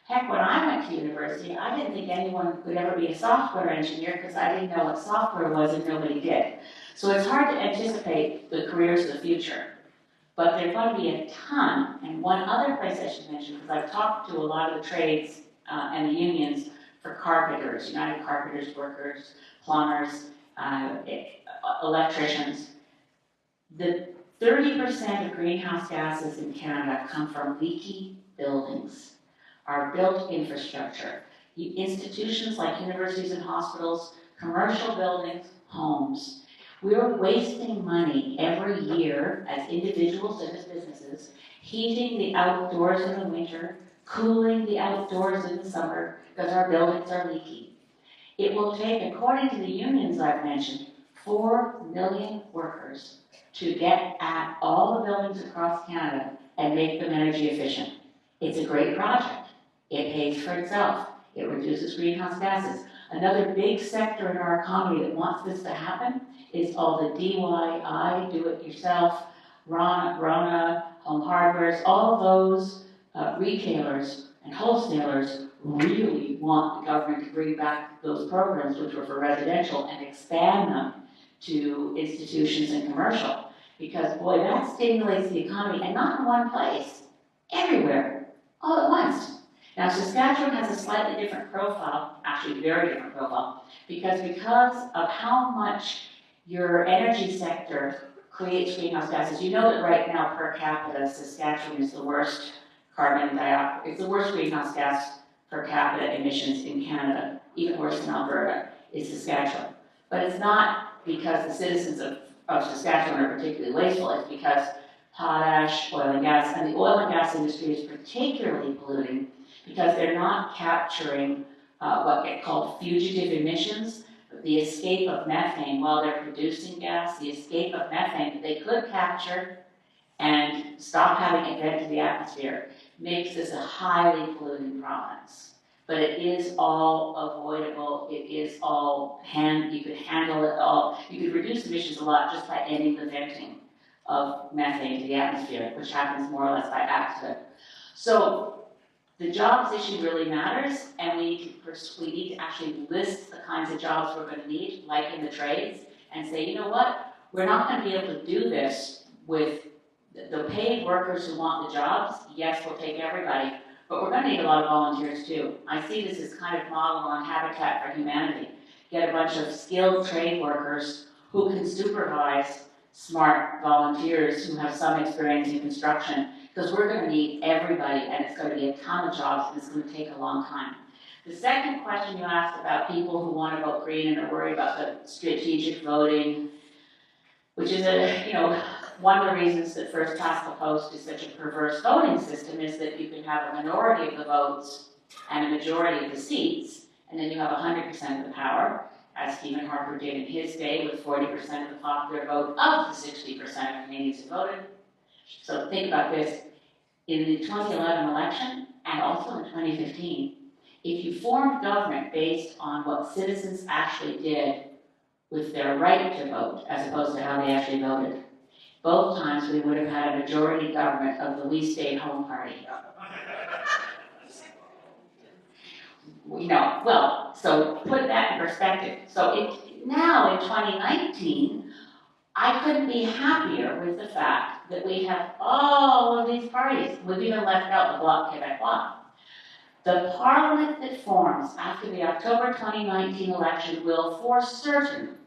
heck, when I went to university, I didn't think anyone could ever be a software engineer because I didn't know what software was and nobody did. So it's hard to anticipate the careers of the future. But there's going to be a ton, and one other place I should mention, because I've talked to a lot of the trades and the unions for carpenters, United Carpenters Workers, plumbers, electricians. The 30% of greenhouse gases in Canada come from leaky buildings, our built infrastructure. Institutions like universities and hospitals, commercial buildings, homes. We're wasting money every year as individuals and as businesses, heating the outdoors in the winter, cooling the outdoors in the summer, because our buildings are leaky. It will take, according to the unions I've mentioned, 4 million workers to get at all the buildings across Canada and make them energy efficient. It's a great project. It pays for itself. It reduces greenhouse gases. Another big sector in our economy that wants this to happen is all the DIY, do-it-yourself, Rona, Home Hardwares, all those retailers and wholesalers really want the government to bring back those programs, which were for residential, and expand them to institutions and commercial. Because, boy, that stimulates the economy, and not in one place, everywhere, all at once. Now, Saskatchewan has a slightly different profile, actually a very different profile, because of how much your energy sector creates greenhouse gases. You know that right now, per capita, Saskatchewan is the worst it's the worst greenhouse gas per capita emissions in Canada, even worse than Alberta, is Saskatchewan. But it's not because the citizens of Saskatchewan are particularly wasteful, it's because potash, oil and gas, and the oil and gas industry is particularly polluting because they're not capturing what get called fugitive emissions, the escape of methane while they're producing gas, the escape of methane that they could capture and stop having it get into the atmosphere makes this a highly polluting province. but it is all avoidable. It is all you could handle it all. You could reduce emissions a lot just by ending the venting of methane to the atmosphere, which happens more or less by accident. So the jobs issue really matters, and we need to actually list the kinds of jobs we're going to need, like in the trades, and say, you know what, we're not going to be able to do this with the paid workers who want the jobs. Yes, we'll take everybody, but we're going to need a lot of volunteers too. I see this as kind of model on Habitat for Humanity. Get a bunch of skilled trade workers who can supervise smart volunteers who have some experience in construction, because we're going to need everybody, and it's going to be a ton of jobs, and it's going to take a long time. The second question you asked about people who want to vote green and are worried about the strategic voting, which is one of the reasons that First Past the Post is such a perverse voting system, is that you can have a minority of the votes and a majority of the seats, and then you have 100% of the power, as Stephen Harper did in his day with 40% of the popular vote of the 60% of Canadians who voted. So think about this. In the 2011 election, and also in 2015, if you formed government based on what citizens actually did with their right to vote, as opposed to how they actually voted, both times we would have had a majority government of the We Stay Home Party. So put that in perspective. So now in 2019, I couldn't be happier with the fact that we have all of these parties. We've even left out the Bloc Québécois. The parliament that forms after the October 2019 election will, for certain,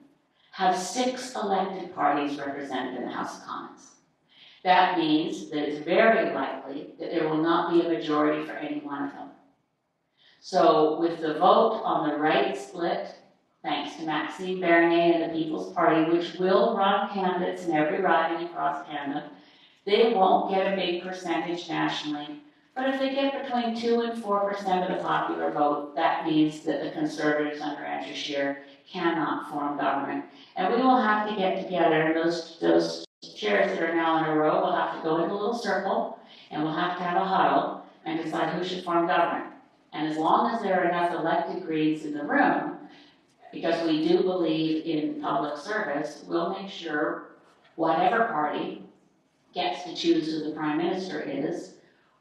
have 6 elected parties represented in the House of Commons. That means that it's very likely that there will not be a majority for any one of them. So with the vote on the right split, thanks to Maxime Bernier and the People's Party, which will run candidates in every riding across Canada, they won't get a big percentage nationally. But if they get between 2 and 4% of the popular vote, that means that the Conservatives under Andrew Scheer cannot form government. And we will have to get together, and those chairs that are now in a row will have to go in a little circle, and we'll have to have a huddle and decide who should form government. And as long as there are enough elected Greens in the room, because we do believe in public service, we'll make sure whatever party gets to choose who the Prime Minister is,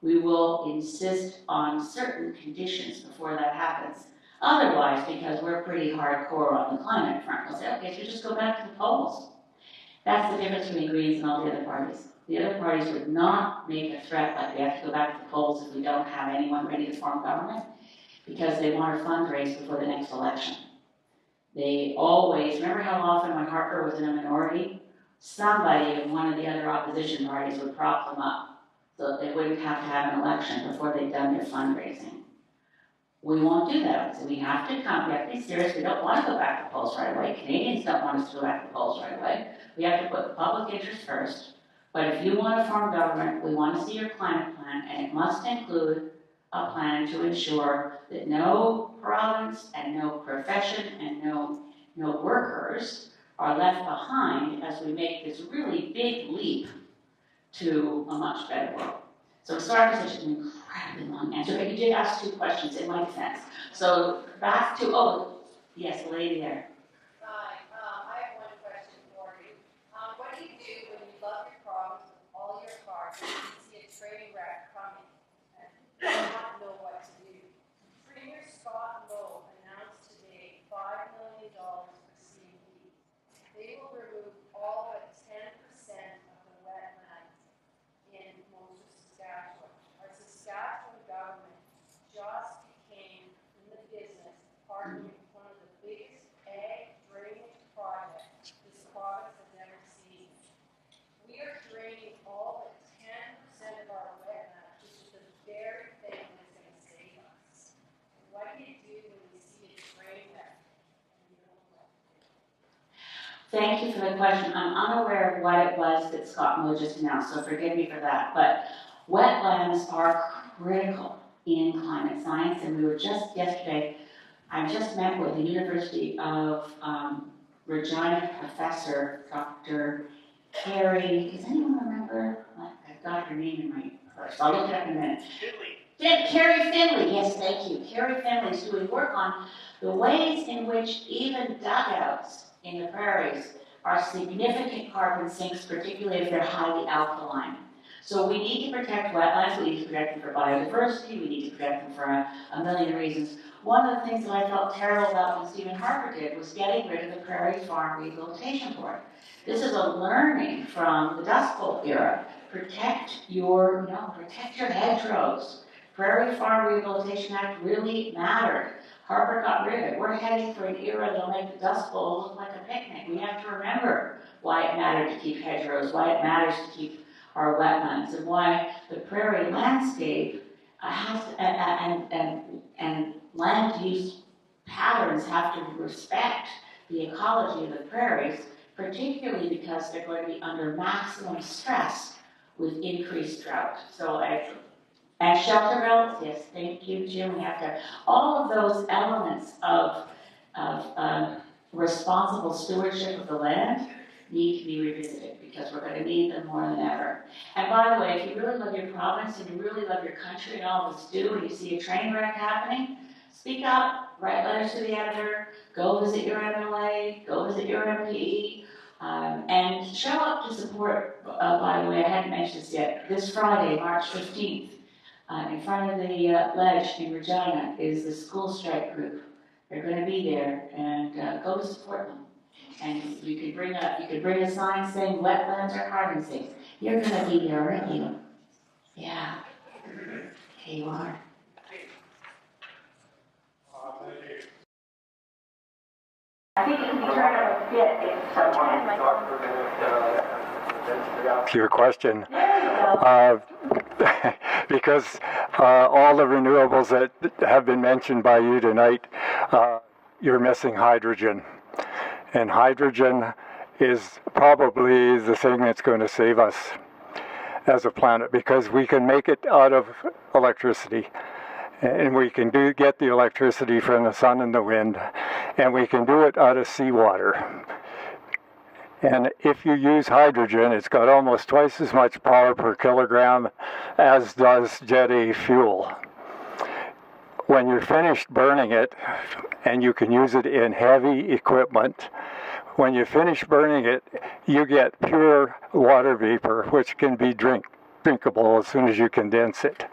we will insist on certain conditions before that happens. Otherwise, because we're pretty hardcore on the climate front, we'll say, okay, so just go back to the polls. That's the difference between Greens and all the other parties. The other parties would not make a threat like we have to go back to the polls if we don't have anyone ready to form government, because they want to fundraise before the next election. They always, remember how often when Harper was in a minority, somebody in one of the other opposition parties would prop them up so that they wouldn't have to have an election before they'd done their fundraising. We won't do that. So we have to be serious. We don't want to go back to the polls right away. Canadians don't want us to go back to the polls right away. We have to put the public interest first. But if you want to form government, we want to see your climate plan, and it must include a plan to ensure that no province and no profession and no workers are left behind as we make this really big leap to a much better world. So sorry for such an incredibly long answer, but you did ask 2 questions in my defense. So back to, yes, the lady there. Hi, I have one question for you. What do you do when you love your province with all your heart and you see a train wreck coming and you do not know what to do? Premier Scott Moe announced today $5 million for CMP. They will remove all but 10% of the wetlands in most of Saskatchewan. Our Saskatchewan government just became in the business of partnering with one of the biggest ag drainage projects this province has ever seen. We are draining all but 10% of our wetlands, which is the very thing that's going to save us. And what do you do when you see a train wreck and you don't know what to do? Thank you for the question. I'm unaware of what it was that Scott Moe just announced, so forgive me for that. But wetlands are critical in climate science, and we were just yesterday, I just met with the University of Regina professor, Dr. Carrie, does anyone remember? I've got her name in my purse. I'll look it up in a minute. Carrie Finley, yes, thank you. Carrie Finley is doing work on the ways in which even dugouts in the prairies are significant carbon sinks, particularly if they're highly alkaline. So we need to protect wetlands, we need to protect them for biodiversity, we need to protect them for a million reasons. One of the things that I felt terrible about when Stephen Harper did was getting rid of the Prairie Farm Rehabilitation Board. This is a learning from the Dust Bowl era. Protect your hedgerows. Prairie Farm Rehabilitation Act really mattered. Harper got rid of it. We're heading for an era that'll make the Dust Bowl look like a picnic. We have to remember why it mattered to keep hedgerows, why it matters to keep our wetlands, and why the prairie landscape has to, and land use patterns have to respect the ecology of the prairies, particularly because they're going to be under maximum stress with increased drought. And shelter belts, yes, thank you, Jim. We have to, all of those elements of responsible stewardship of the land need to be revisited because we're going to need them more than ever. And by the way, if you really love your province and you really love your country and all of us do, and you see a train wreck happening, speak up, write letters to the editor, go visit your MLA, go visit your MP, and show up to support, by the way, I hadn't mentioned this yet, this Friday, March 15th, in front of the ledge in Regina is the school strike group. They're going to be there, and go to support them. And you could bring a sign saying wetlands are carbon sinks. You're going to be there, aren't you? Yeah. Okay, you are. I think it can be turned up a bit if someone. To your question, because all the renewables that have been mentioned by you tonight, you're missing hydrogen. And hydrogen is probably the thing that's going to save us as a planet, because we can make it out of electricity. And we can get the electricity from the sun and the wind. And we can do it out of seawater. And if you use hydrogen, it's got almost twice as much power per kilogram as does Jet A fuel. When you're finished burning it, and you can use it in heavy equipment, when you finish burning it, you get pure water vapor, which can be drinkable as soon as you condense it.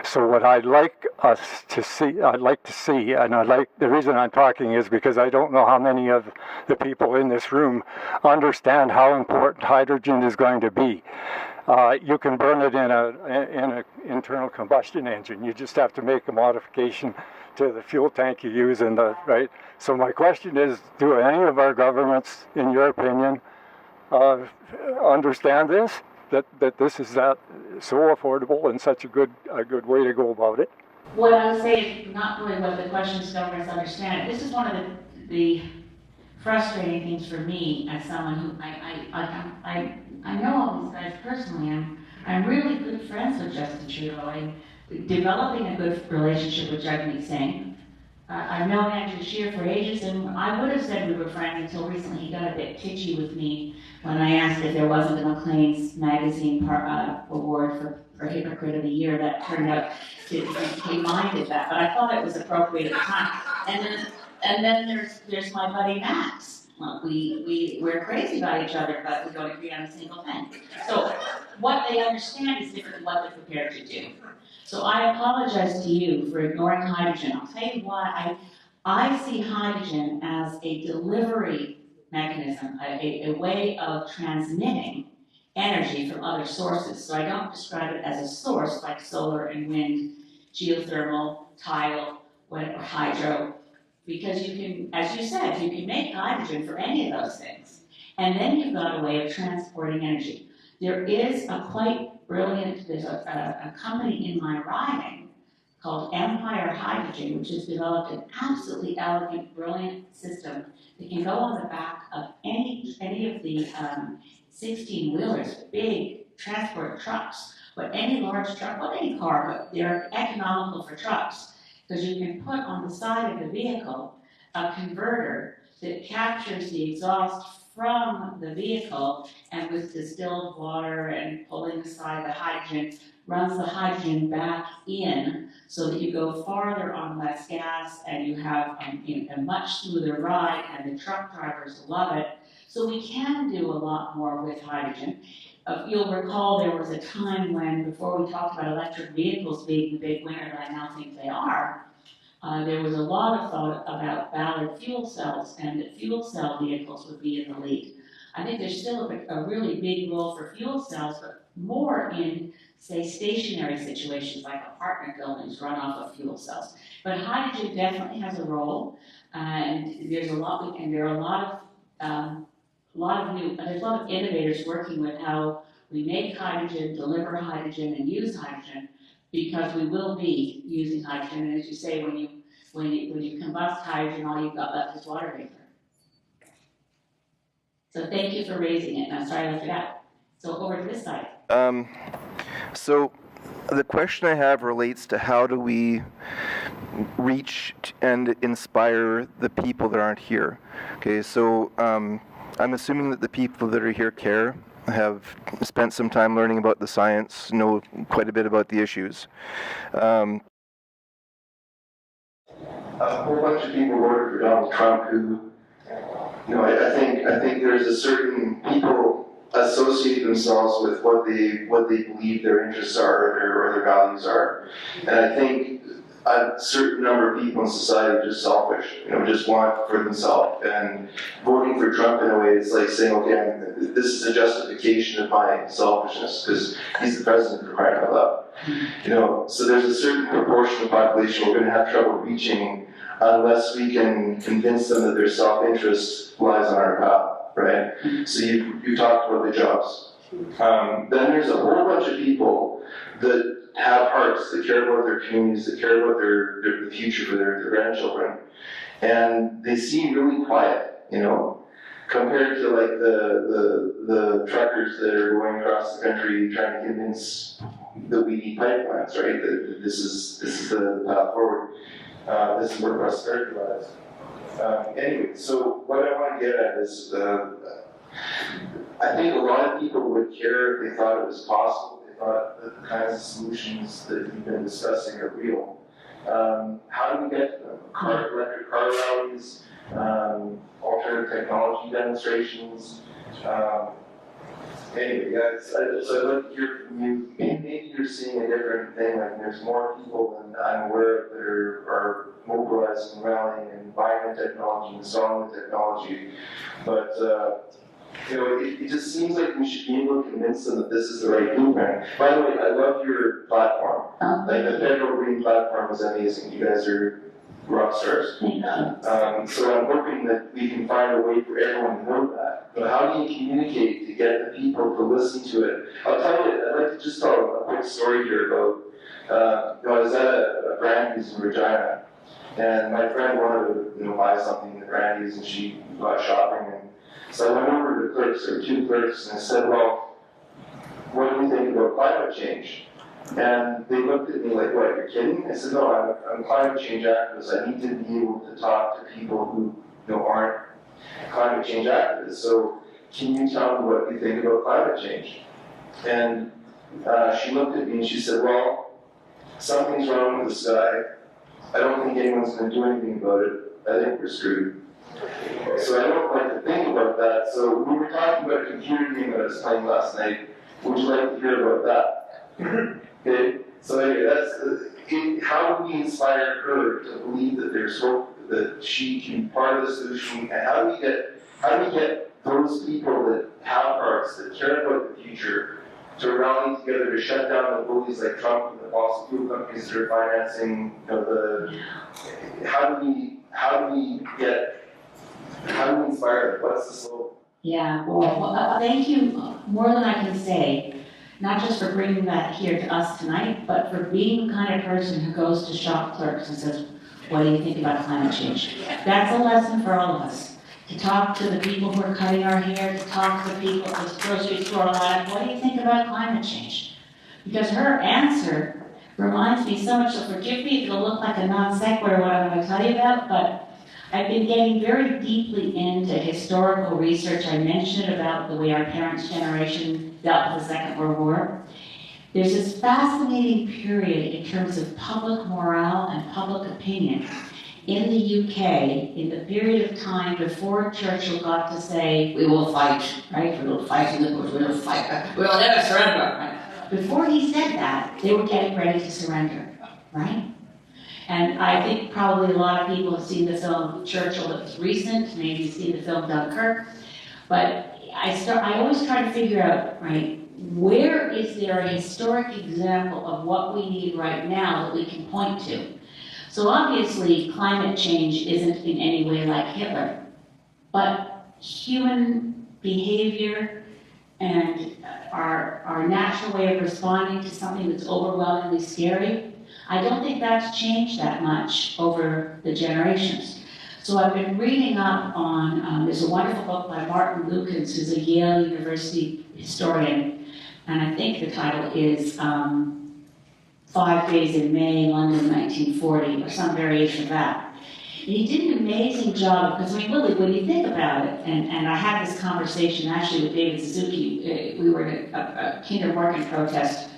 So what I'd like us to see, and the reason I'm talking is because I don't know how many of the people in this room understand how important hydrogen is going to be. You can burn it in an internal combustion engine. You just have to make a modification to the fuel tank you use right? So my question is, do any of our governments, in your opinion, understand this? That this is so affordable and such a good way to go about it? What I would say is not really what the questions governments understand. This is one of the frustrating things for me as someone who I know all these guys personally. I'm really good friends with Justin Trudeau. I'm developing a good relationship with Jagmeet Singh. I've known Andrew Scheer for ages, and I would have said we were friends until recently he got a bit titchy with me when I asked if there wasn't a Maclean's magazine award for Hypocrite of the Year. That turned out he minded that, but I thought it was appropriate at the time. And then there's my buddy Max. Well, we're crazy about each other, but we don't agree on a single thing. So what they understand is different than what they're prepared to do. So I apologize to you for ignoring hydrogen. I'll tell you why. I see hydrogen as a delivery mechanism, a way of transmitting energy from other sources. So I don't describe it as a source like solar and wind, geothermal, tidal, or hydro, because you can, as you said, you can make hydrogen from any of those things. And then you've got a way of transporting energy. There is a quite brilliant, there's a company in my riding called Empire Hydrogen, which has developed an absolutely elegant, brilliant system that can go on the back of any of the 16-wheelers, big transport trucks, but any large truck, well, any car, but they're economical for trucks, because you can put on the side of the vehicle a converter that captures the exhaust from the vehicle, and with distilled water and pulling aside the hydrogen, runs the hydrogen back in so that you go farther on less gas and you have a much smoother ride, and the truck drivers love it. So we can do a lot more with hydrogen. You'll recall there was a time when, before we talked about electric vehicles being the big winner that I now think they are, there was a lot of thought about Ballard fuel cells, and that fuel cell vehicles would be in the lead. I think there's still a really big role for fuel cells, but more in, say, stationary situations like apartment buildings run off of fuel cells. But hydrogen definitely has a role, and there's a lot, and there are a lot of innovators working with how we make hydrogen, deliver hydrogen, and use hydrogen, because we will be using hydrogen. And as you say, when you combust hydrogen, all you've got left is water vapor. So thank you for raising it, and I'm sorry I left it out. So over to this side. So the question I have relates to how do we reach and inspire the people that aren't here. Okay, so I'm assuming that the people that are here care, have spent some time learning about the science, know quite a bit about the issues. A whole bunch of people voted for Donald Trump who, I think there's a certain people associate themselves with what they believe their interests are or their values are, and I think a certain number of people in society are just selfish, just want for themselves, and voting for Trump in a way is like saying, okay, this is a justification of my selfishness because he's the president for crying out loud. So there's a certain proportion of the population we're going to have trouble reaching unless we can convince them that their self-interest lies on our path, right? So you talked about the jobs. Then there's a whole bunch of people that have hearts, that care about their communities, that care about the future for their grandchildren, and they seem really quiet, compared to like the truckers that are going across the country trying to convince that we need pipelines, right? That this is the path forward. This is where prosperity lies. Anyway, so what I want to get at is, I think a lot of people would care if they thought it was possible. That the kinds of solutions that you've been discussing are real. How do we get to them? Electric car rallies, alternative technology demonstrations. Anyway, so I'd like to hear from you. Maybe you're seeing a different thing. Like there's more people than I'm aware of that are mobilizing, rallying, and buying the technology, installing the technology. But it just seems like we should be able to convince them that this is the right movement. By the way, I love your platform. Like the Federal Green platform is amazing. You guys are rock stars. So I'm hoping that we can find a way for everyone to know that. But how do you communicate to get the people to listen to it? I'll tell you, I'd like to just tell a quick story here about, I was at a Brandy's in Regina, and my friend wanted to buy something in the Brandy's, and she got shopping, and so I went over to the clerks, there were two clerks, and I said, well, what do you think about climate change? And they looked at me like, what, you're kidding? I said, no, I'm a climate change activist. I need to be able to talk to people who aren't climate change activists. So can you tell me what you think about climate change? And she looked at me and she said, well, something's wrong with the sky. I don't think anyone's going to do anything about it. I think we're screwed. So I don't like to think about that. So we were talking about a computer game that I was playing last night. Would you like to hear about that? Okay. So anyway, how do we inspire her to believe that there's hope, that she can be part of the solution? And how do we get those people that have hearts, that care about the future, to rally together to shut down the bullies like Trump and the fossil fuel companies that are financing how do we inspire them? What's the slogan? Yeah, well, thank you more than I can say, not just for bringing that here to us tonight, but for being the kind of person who goes to shop clerks and says, what do you think about climate change? That's a lesson for all of us. To talk to the people who are cutting our hair, to talk to the people at the grocery store line, what do you think about climate change? Because her answer reminds me so much, so forgive me if it'll look like a non sequitur what I'm going to tell you about, but I've been getting very deeply into historical research. I mentioned about the way our parents' generation dealt with the Second World War. there's this fascinating period in terms of public morale and public opinion in the UK in the period of time before Churchill got to say, we will fight, right? We will fight in the bush, we will fight, we will never surrender, right? Before he said that, they were getting ready to surrender, right? And I think probably a lot of people have seen the film Churchill that was recent, maybe you've seen the film Dunkirk, but I always try to figure out, right, where is there a historic example of what we need right now that we can point to? So obviously, climate change isn't in any way like Hitler, but human behavior and our natural way of responding to something that's overwhelmingly scary, I don't think that's changed that much over the generations. So I've been reading up on, there's a wonderful book by Martin Lukens, who's a Yale University historian, and I think the title is 5 Days in May, London, 1940, or some variation of that. And he did an amazing job, because I mean, really, when you think about it, and I had this conversation actually with David Suzuki, we were at a Kinder Morgan protest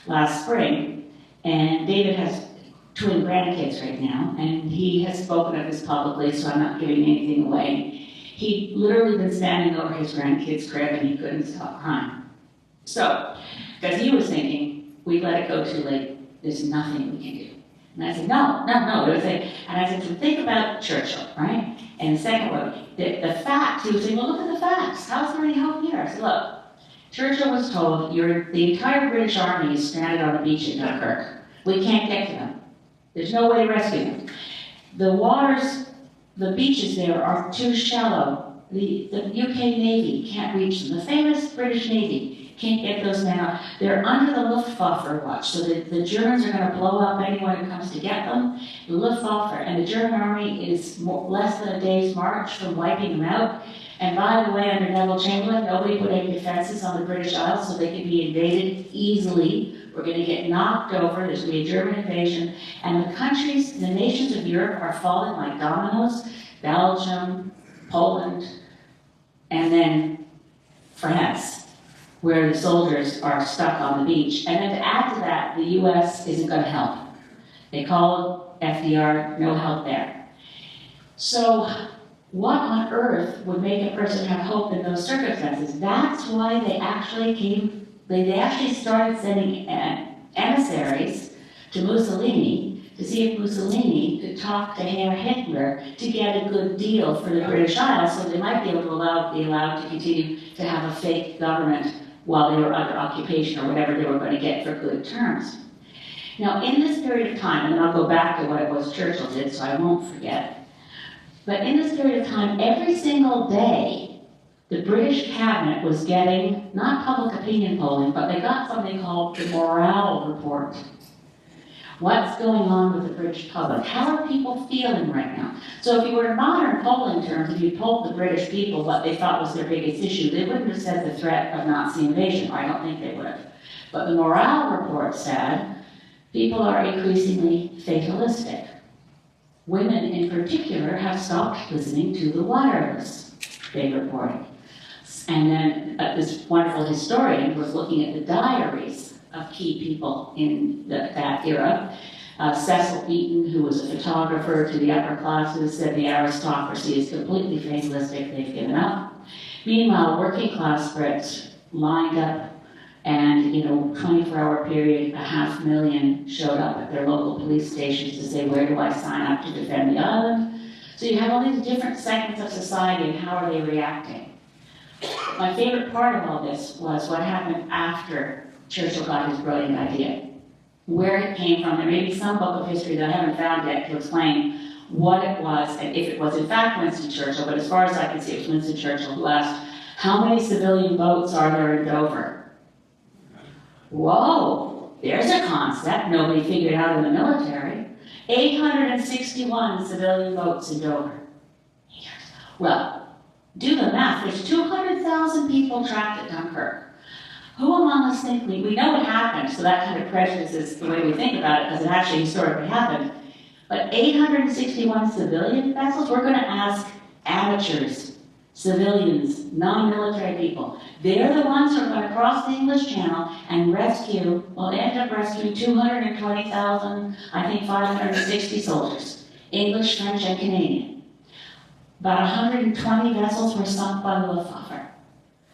last spring, and David has twin grandkids right now, and he has spoken of this publicly, so I'm not giving anything away. He'd literally been standing over his grandkid's crib, and he couldn't stop crying. So, because he was thinking, we let it go too late, there's nothing we can do. And I said, no. And I said, so think about Churchill, right? And the second one, the facts, he was saying, well, look at the facts. How's there any hope here? I said, look, Churchill was told, the entire British army is stranded on a beach in Dunkirk. We can't get to them. There's no way to rescue them. The waters, the beaches there are too shallow. The UK Navy can't reach them. The famous British Navy can't get those men out. They're under the Luftwaffe watch, so the Germans are going to blow up anyone who comes to get them. The Luftwaffe and the German army is less than a day's march from wiping them out. And by the way, under Neville Chamberlain, nobody put any defenses on the British Isles so they could be invaded easily. We're going to get knocked over. There's going to be a German invasion. And the nations of Europe are falling like dominoes. Belgium, Poland, and then France, where the soldiers are stuck on the beach. And then to add to that, the US isn't going to help. They call FDR, no help there. So what on earth would make a person have hope in those circumstances? That's why they actually started sending emissaries to Mussolini to see if Mussolini could talk to Herr Hitler to get a good deal for the British Isles, so they might be able to be allowed to continue to have a fake government while they were under occupation or whatever they were going to get for good terms. Now, in this period of time, and then I'll go back to what it was Churchill did, so I won't forget, but in this period of time, every single day, the British cabinet was getting, not public opinion polling, but they got something called the morale report. What's going on with the British public? How are people feeling right now? So if you were in modern polling terms, if you polled the British people what they thought was their biggest issue, they wouldn't have said the threat of Nazi invasion, or I don't think they would have. But the morale report said, people are increasingly fatalistic. Women in particular have stopped listening to the wireless, they reported. And then this wonderful historian was looking at the diaries of key people in that era. Cecil Beaton, who was a photographer to the upper classes, said the aristocracy is completely fatalistic, they've given up. Meanwhile, working class Brits lined up and, 24-hour period, 500,000 showed up at their local police stations to say, where do I sign up to defend the island? So you have all these different segments of society and how are they reacting? My favorite part of all this was what happened after Churchill got his brilliant idea. Where it came from. There may be some book of history that I haven't found yet to explain what it was and if it was in fact Winston Churchill, but as far as I can see, it was Winston Churchill who asked, how many civilian boats are there in Dover? Whoa, there's a concept nobody figured out in the military. 861 civilian boats in Dover. Well, do the math. There's 200,000 people trapped at Dunkirk. Who among us think, we know what happened, so that kind of prejudices the way we think about it, because it actually historically happened. But 861 civilian vessels, we're going to ask amateurs civilians, non-military people. They're the ones who are going to cross the English Channel and rescue, well, they ended up rescuing 220,000, I think 560 soldiers, English, French, and Canadian. About 120 vessels were sunk by the Luftwaffe.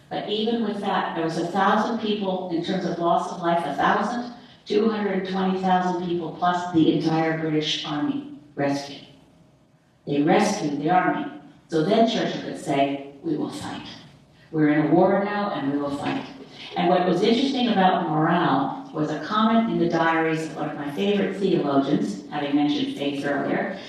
But even with that, there was 1,000 people, in terms of loss of life, 1,000, 220,000 people, plus the entire British Army rescued. They rescued the army. So then Churchill could say, we will fight. We're in a war now, and we will fight. And what was interesting about morale was a comment in the diaries of one of my favorite theologians, having mentioned faith earlier,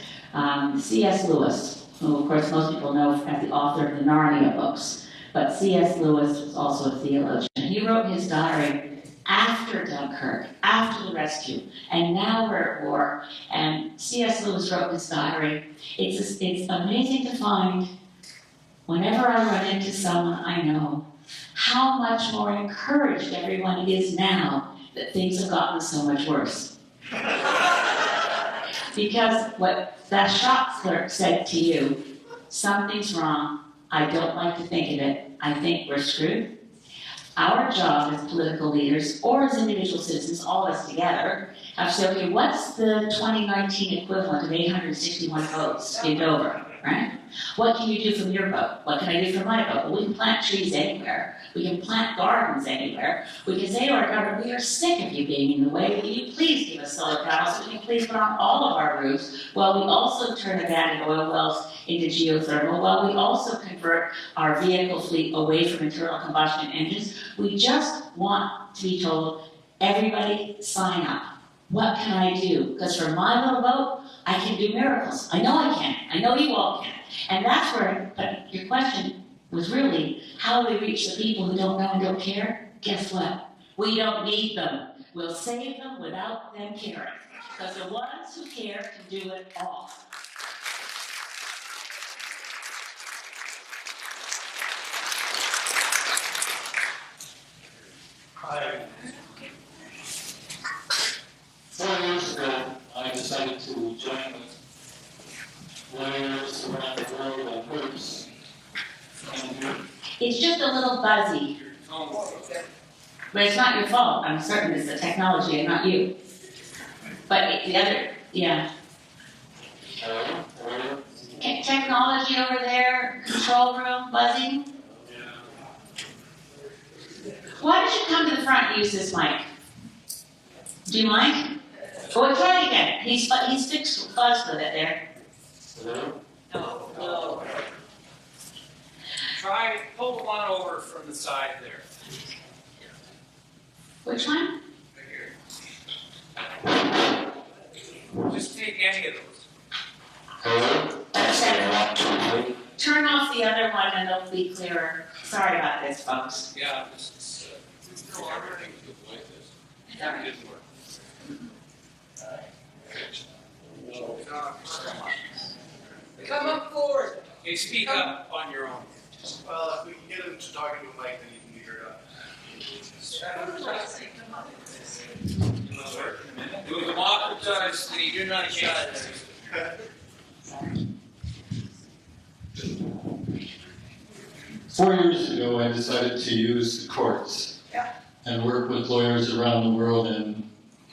C.S. Lewis, who of course most people know as the author of the Narnia books. But C.S. Lewis was also a theologian. He wrote his diary after Dunkirk, after the rescue, and now we're at war. And C.S. Lewis wrote his diary. It's amazing to find, whenever I run into someone I know, how much more encouraged everyone is now that things have gotten so much worse. Because what that shop clerk said to you, something's wrong, I don't like to think of it, I think we're screwed. Our job as political leaders, or as individual citizens, all of us together, have to say, okay, what's the 2019 equivalent of 861 votes in Dover, right? What can you do from your vote? What can I do from my vote? Well, we can plant trees anywhere. We can plant gardens anywhere. We can say to our government, we are sick of you being in the way. Will you please give us solar panels? Will you please put on all of our roofs? While we also turn abandoned oil wells into geothermal, while we also convert our vehicle fleet away from internal combustion engines. We just want to be told, everybody sign up. What can I do? Because for my little vote, I can do miracles. I know I can. I know you all can. And that's where, but your question was really, how do we reach the people who don't know and don't care? Guess what? We don't need them. We'll save them without them caring. Because the ones who care can do it all. Hi. 4 years ago, I decided to join with lawyers around the world and groups. It's just a little buzzy. But it's not your fault. I'm certain it's the technology and not you. But the other, yeah. Technology over there, control room, buzzing. Why don't you come to the front and use this mic? Do you mind? Go try it again. He's fixed buzz with it there. No. Try, pull the one over from the side there. Which one? Right here. Just take any of those. Turn off the other one and it'll be clearer. Sorry about this, folks. Yeah, just Come up forward. okay, speak up on your own. Well, if we can get him to talk into a mic, then he can hear it up. Do democratize the United States. 4 years ago, I decided to use the courts and work with lawyers around the world in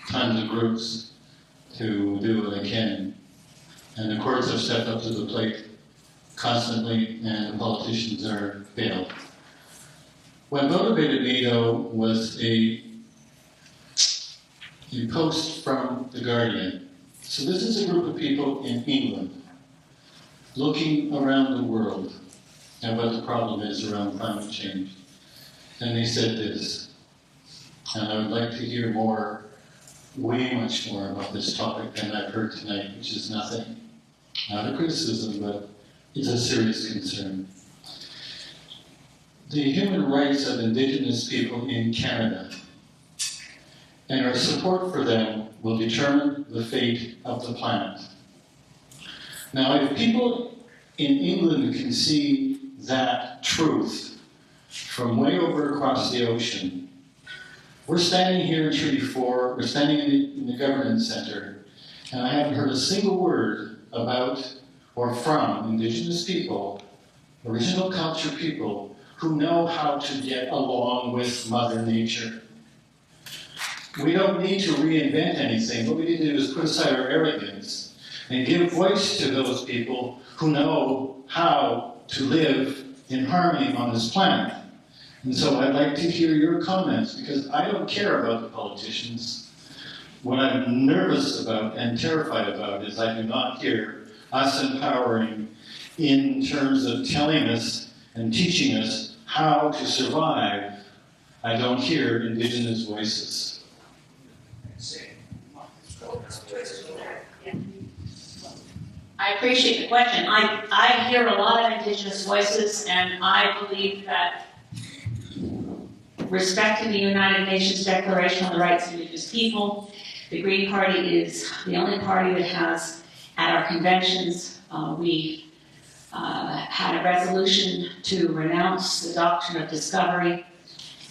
tons of groups to do what I can. And the courts have stepped up to the plate constantly, and the politicians are failed. What motivated me, though, was a post from The Guardian. So this is a group of people in England looking around the world at what the problem is around climate change. And they said this, and I would like to hear more, way much more about this topic than I've heard tonight, which is nothing. Not a criticism, but it's a serious concern. The human rights of Indigenous people in Canada and our support for them will determine the fate of the planet. Now, if people in England can see that truth from way over across the ocean, we're standing here in Treaty 4, we're standing in the Governance Centre, and I haven't heard a single word about or from Indigenous people original culture people who know how to get along with Mother Nature. We don't need to reinvent anything. What we need to do is put aside our arrogance and give voice to those people who know how to live in harmony on this planet. And so I'd like to hear your comments, because I don't care about the politicians. What I'm nervous about and terrified about is I do not hear us empowering in terms of telling us and teaching us how to survive. I don't hear Indigenous voices. I appreciate the question. I hear a lot of Indigenous voices, and I believe that respecting the United Nations Declaration on the Rights of Indigenous People, the Green Party is the only party that has, at our conventions, we had a resolution to renounce the doctrine of discovery,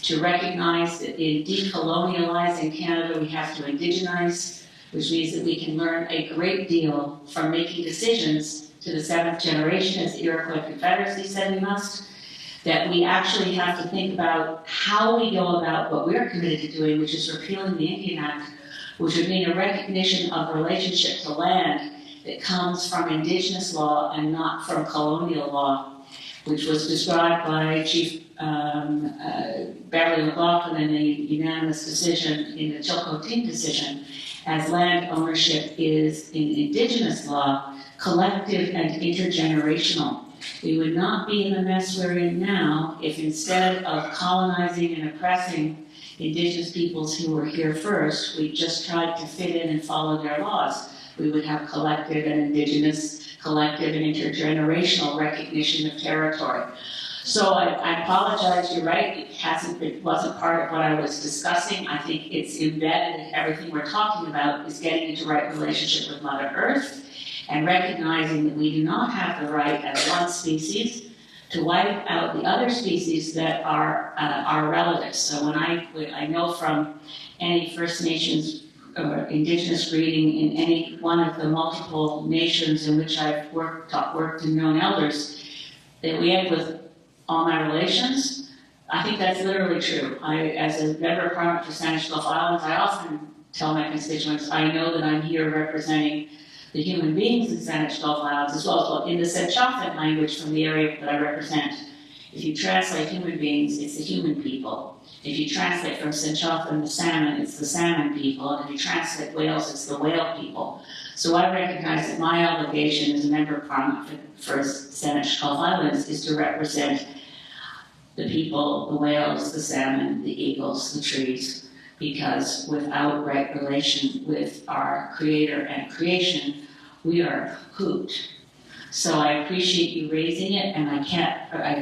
to recognize that in decolonializing Canada, we have to indigenize, which means that we can learn a great deal from making decisions to the seventh generation, as the Iroquois Confederacy said we must, that we actually have to think about how we go about what we're committed to doing, which is repealing the Indian Act, which would mean a recognition of relationship to land that comes from Indigenous law and not from colonial law, which was described by Chief Beverly McLaughlin in a unanimous decision in the Chilcotin decision, as land ownership is in Indigenous law, collective and intergenerational. We would not be in the mess we're in now if instead of colonizing and oppressing Indigenous peoples who were here first, we just tried to fit in and follow their laws. We would have collective and Indigenous, collective and intergenerational recognition of territory. So I apologize, you're right, it wasn't part of what I was discussing. I think it's embedded in everything we're talking about is getting into right relationship with Mother Earth and recognizing that we do not have the right as one species to wipe out the other species that are our relatives. So when I know from any First Nations or Indigenous reading in any one of the multiple nations in which I've worked and known elders, that we end with all my relations. I think that's literally true. As a member of Parliament for Saskatchewan Gulf Islands, I often tell my constituents, I know that I'm here representing the human beings in Saskatchewan Gulf Islands, as well as in the Sechauffan language from the area that I represent. If you translate human beings, it's the human people. If you translate from Sechauffan the salmon, it's the salmon people. And if you translate whales, it's the whale people. So I recognize that my obligation as a member of Parliament for Saskatchewan Gulf Islands is to represent the people, the whales, the salmon, the eagles, the trees, because without right relation with our Creator and creation, we are hoot. So I appreciate you raising it, and I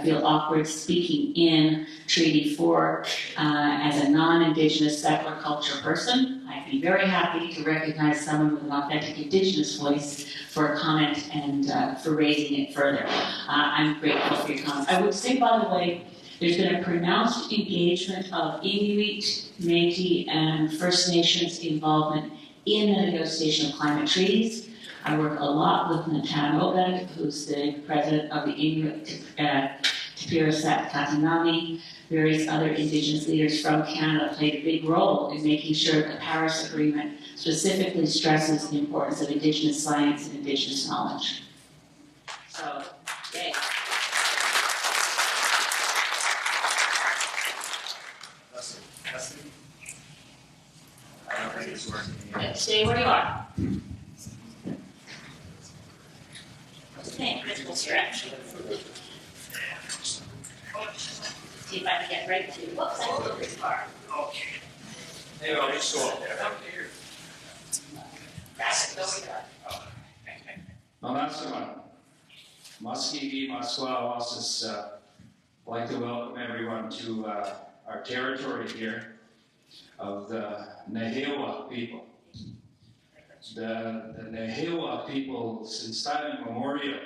feel awkward speaking in Treaty 4 as a non-Indigenous settler culture person. I'd be very happy to recognize someone with an authentic Indigenous voice for a comment and for raising it further. I'm grateful for your comments. I would say, by the way, there's been a pronounced engagement of Inuit, Métis, and First Nations involvement in the negotiation of climate treaties. I work a lot with Natan Obed, who's the president of the Inuit Tapirasat-Katanami. Various other Indigenous leaders from Canada played a big role in making sure that the Paris Agreement specifically stresses the importance of Indigenous science and Indigenous knowledge. So, yay. I don't think it's working. Stay where you are. Okay, critical stretch. See if I can get right to, whoops, I moved this far. Okay. Maybe I'll just go up there. That's it, go Namaskaran. Maskigi Maswa Wasis. I'd like to welcome everyone to our territory here of the Nehewa people. The Nehewa people, since time immemorial,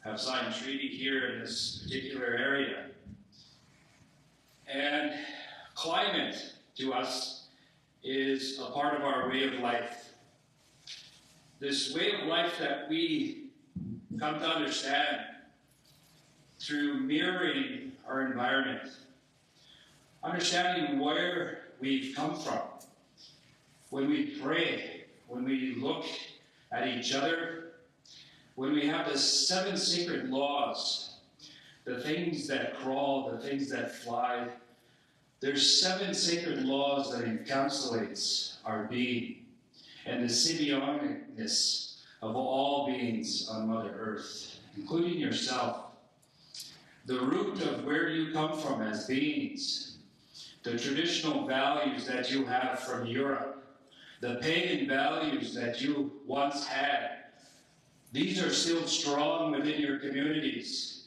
have signed treaty here in this particular area. And climate, to us, is a part of our way of life. This way of life that we come to understand through mirroring our environment, understanding where we've come from. When we pray, when we look at each other, when we have the 7 sacred laws, the things that crawl, the things that fly, there's 7 sacred laws that encapsulates our being and the symbioticness of all beings on Mother Earth, including yourself. The root of where you come from as beings, the traditional values that you have from Europe, the pagan values that you once had, these are still strong within your communities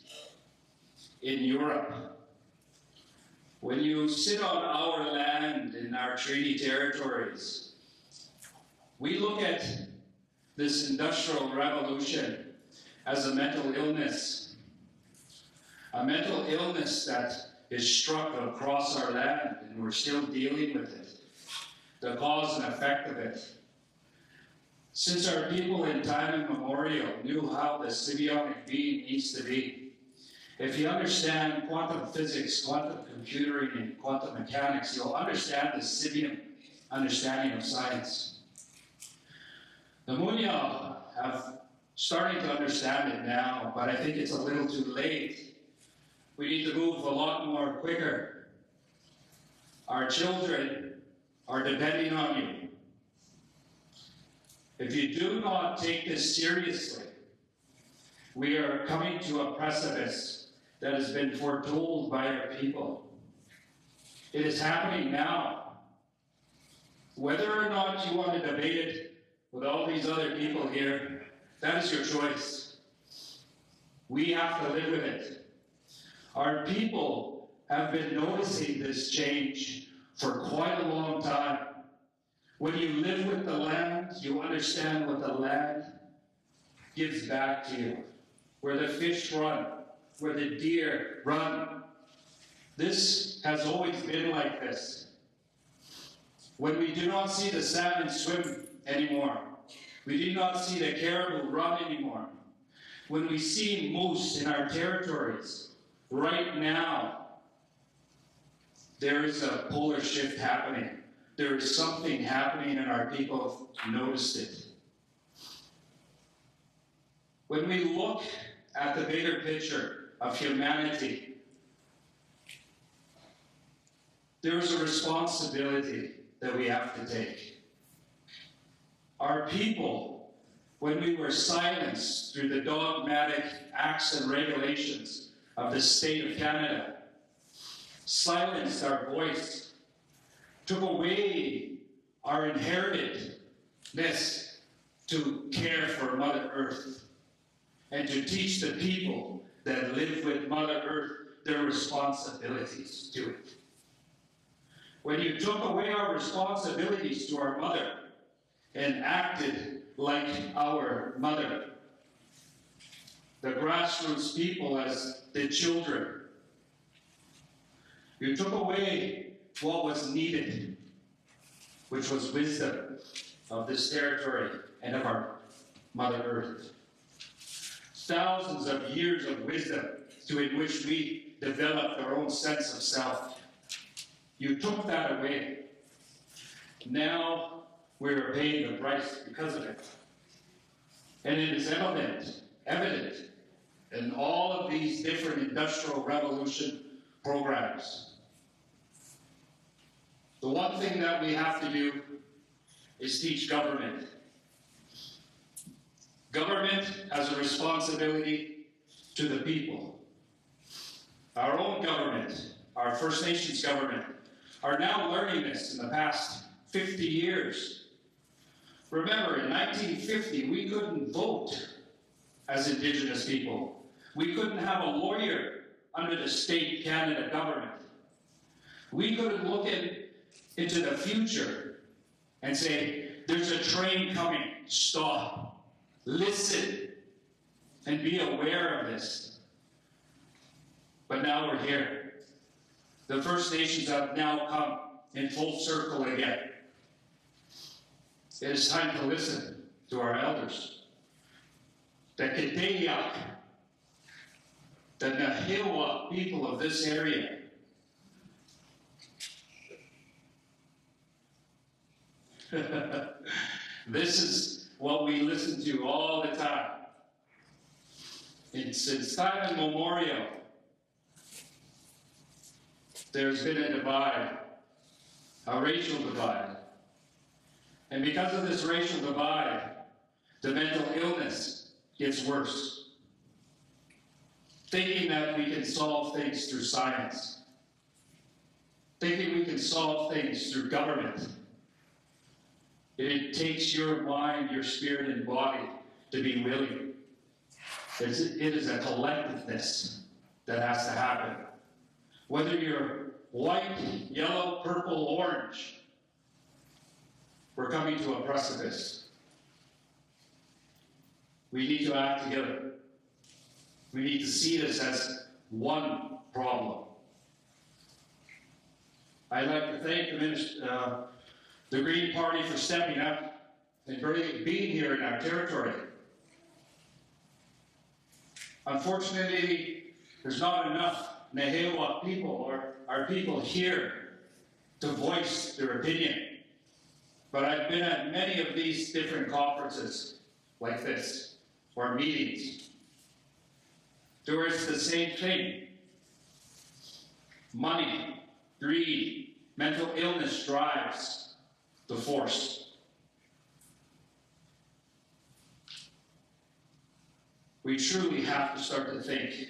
in Europe. When you sit on our land in our treaty territories, we look at this industrial revolution as a mental illness that is struck across our land, and we're still dealing with it, the cause and effect of it. Since our people in time immemorial knew how the symbiotic being needs to be, if you understand quantum physics, quantum computing, and quantum mechanics, you'll understand the symbiotic understanding of science. The Munya have starting to understand it now, but I think it's a little too late. We need to move a lot more quicker. Our children are depending on you. If you do not take this seriously, we are coming to a precipice that has been foretold by our people. It is happening now. Whether or not you want to debate it with all these other people here, that is your choice. We have to live with it. Our people have been noticing this change for quite a long time. When you live with the land, you understand what the land gives back to you. Where the fish run, where the deer run. This has always been like this. When we do not see the salmon swim anymore, we do not see the caribou run anymore, when we see moose in our territories, right now, there is a polar shift happening. There is something happening and our people have noticed it. When we look at the bigger picture of humanity, there is a responsibility that we have to take. Our people, when we were silenced through the dogmatic acts and regulations of the state of Canada, silenced our voice, took away our inheritedness to care for Mother Earth and to teach the people that live with Mother Earth their responsibilities to it. When you took away our responsibilities to our mother and acted like our mother, the grassroots people as the children, you took away what was needed, which was wisdom of this territory and of our Mother Earth. Thousands of years of wisdom in which we developed our own sense of self. You took that away. Now we're paying the price because of it. And it is evident in all of these different industrial revolution programs. The one thing that we have to do is teach government. Government has a responsibility to the people. Our own government, our First Nations government, are now learning this in the past 50 years. Remember, in 1950, we couldn't vote as Indigenous people. We couldn't have a lawyer under the state Canada government. We couldn't look into the future and say, there's a train coming, stop, listen, and be aware of this. But now we're here. The First Nations have now come in full circle again. It is time to listen to our elders. The QVEA.CA, the Nahiwa people of this area. This is what we listen to all the time. Since time immemorial, there's been a divide, a racial divide. And because of this racial divide, the mental illness gets worse. Thinking that we can solve things through science, thinking we can solve things through government. It takes your mind, your spirit, and body to be willing. It is a collectiveness that has to happen. Whether you're white, yellow, purple, orange, we're coming to a precipice. We need to act together. We need to see this as one problem. I'd like to thank the Green Party for stepping up and being here in our territory. Unfortunately, there's not enough Nahiwa people or our people here to voice their opinion. But I've been at many of these different conferences like this, or meetings, where it's the same thing. Money, greed, mental illness drives the force. We truly have to start to think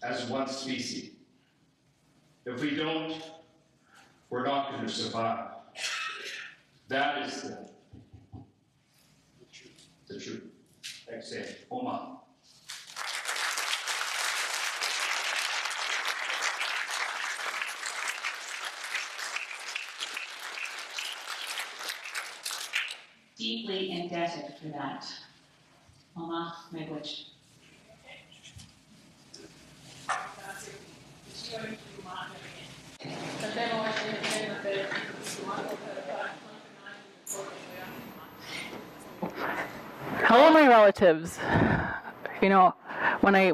as one species. If we don't, we're not going to survive. That is the truth. Thanks, Dave. Oma. Deeply indebted for that. Oma Megwich. Hello, my relatives. You know, when I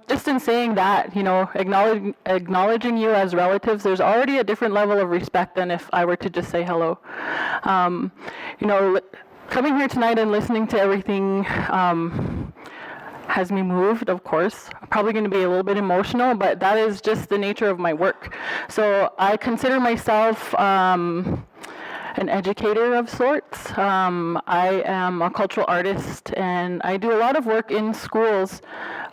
just in saying that, you know, acknowledging you as relatives, there's already a different level of respect than if I were to just say hello. You know, coming here tonight and listening to everything has me moved, of course. I'm probably going to be a little bit emotional, but that is just the nature of my work. So I consider myself an educator of sorts. I am a cultural artist, and I do a lot of work in schools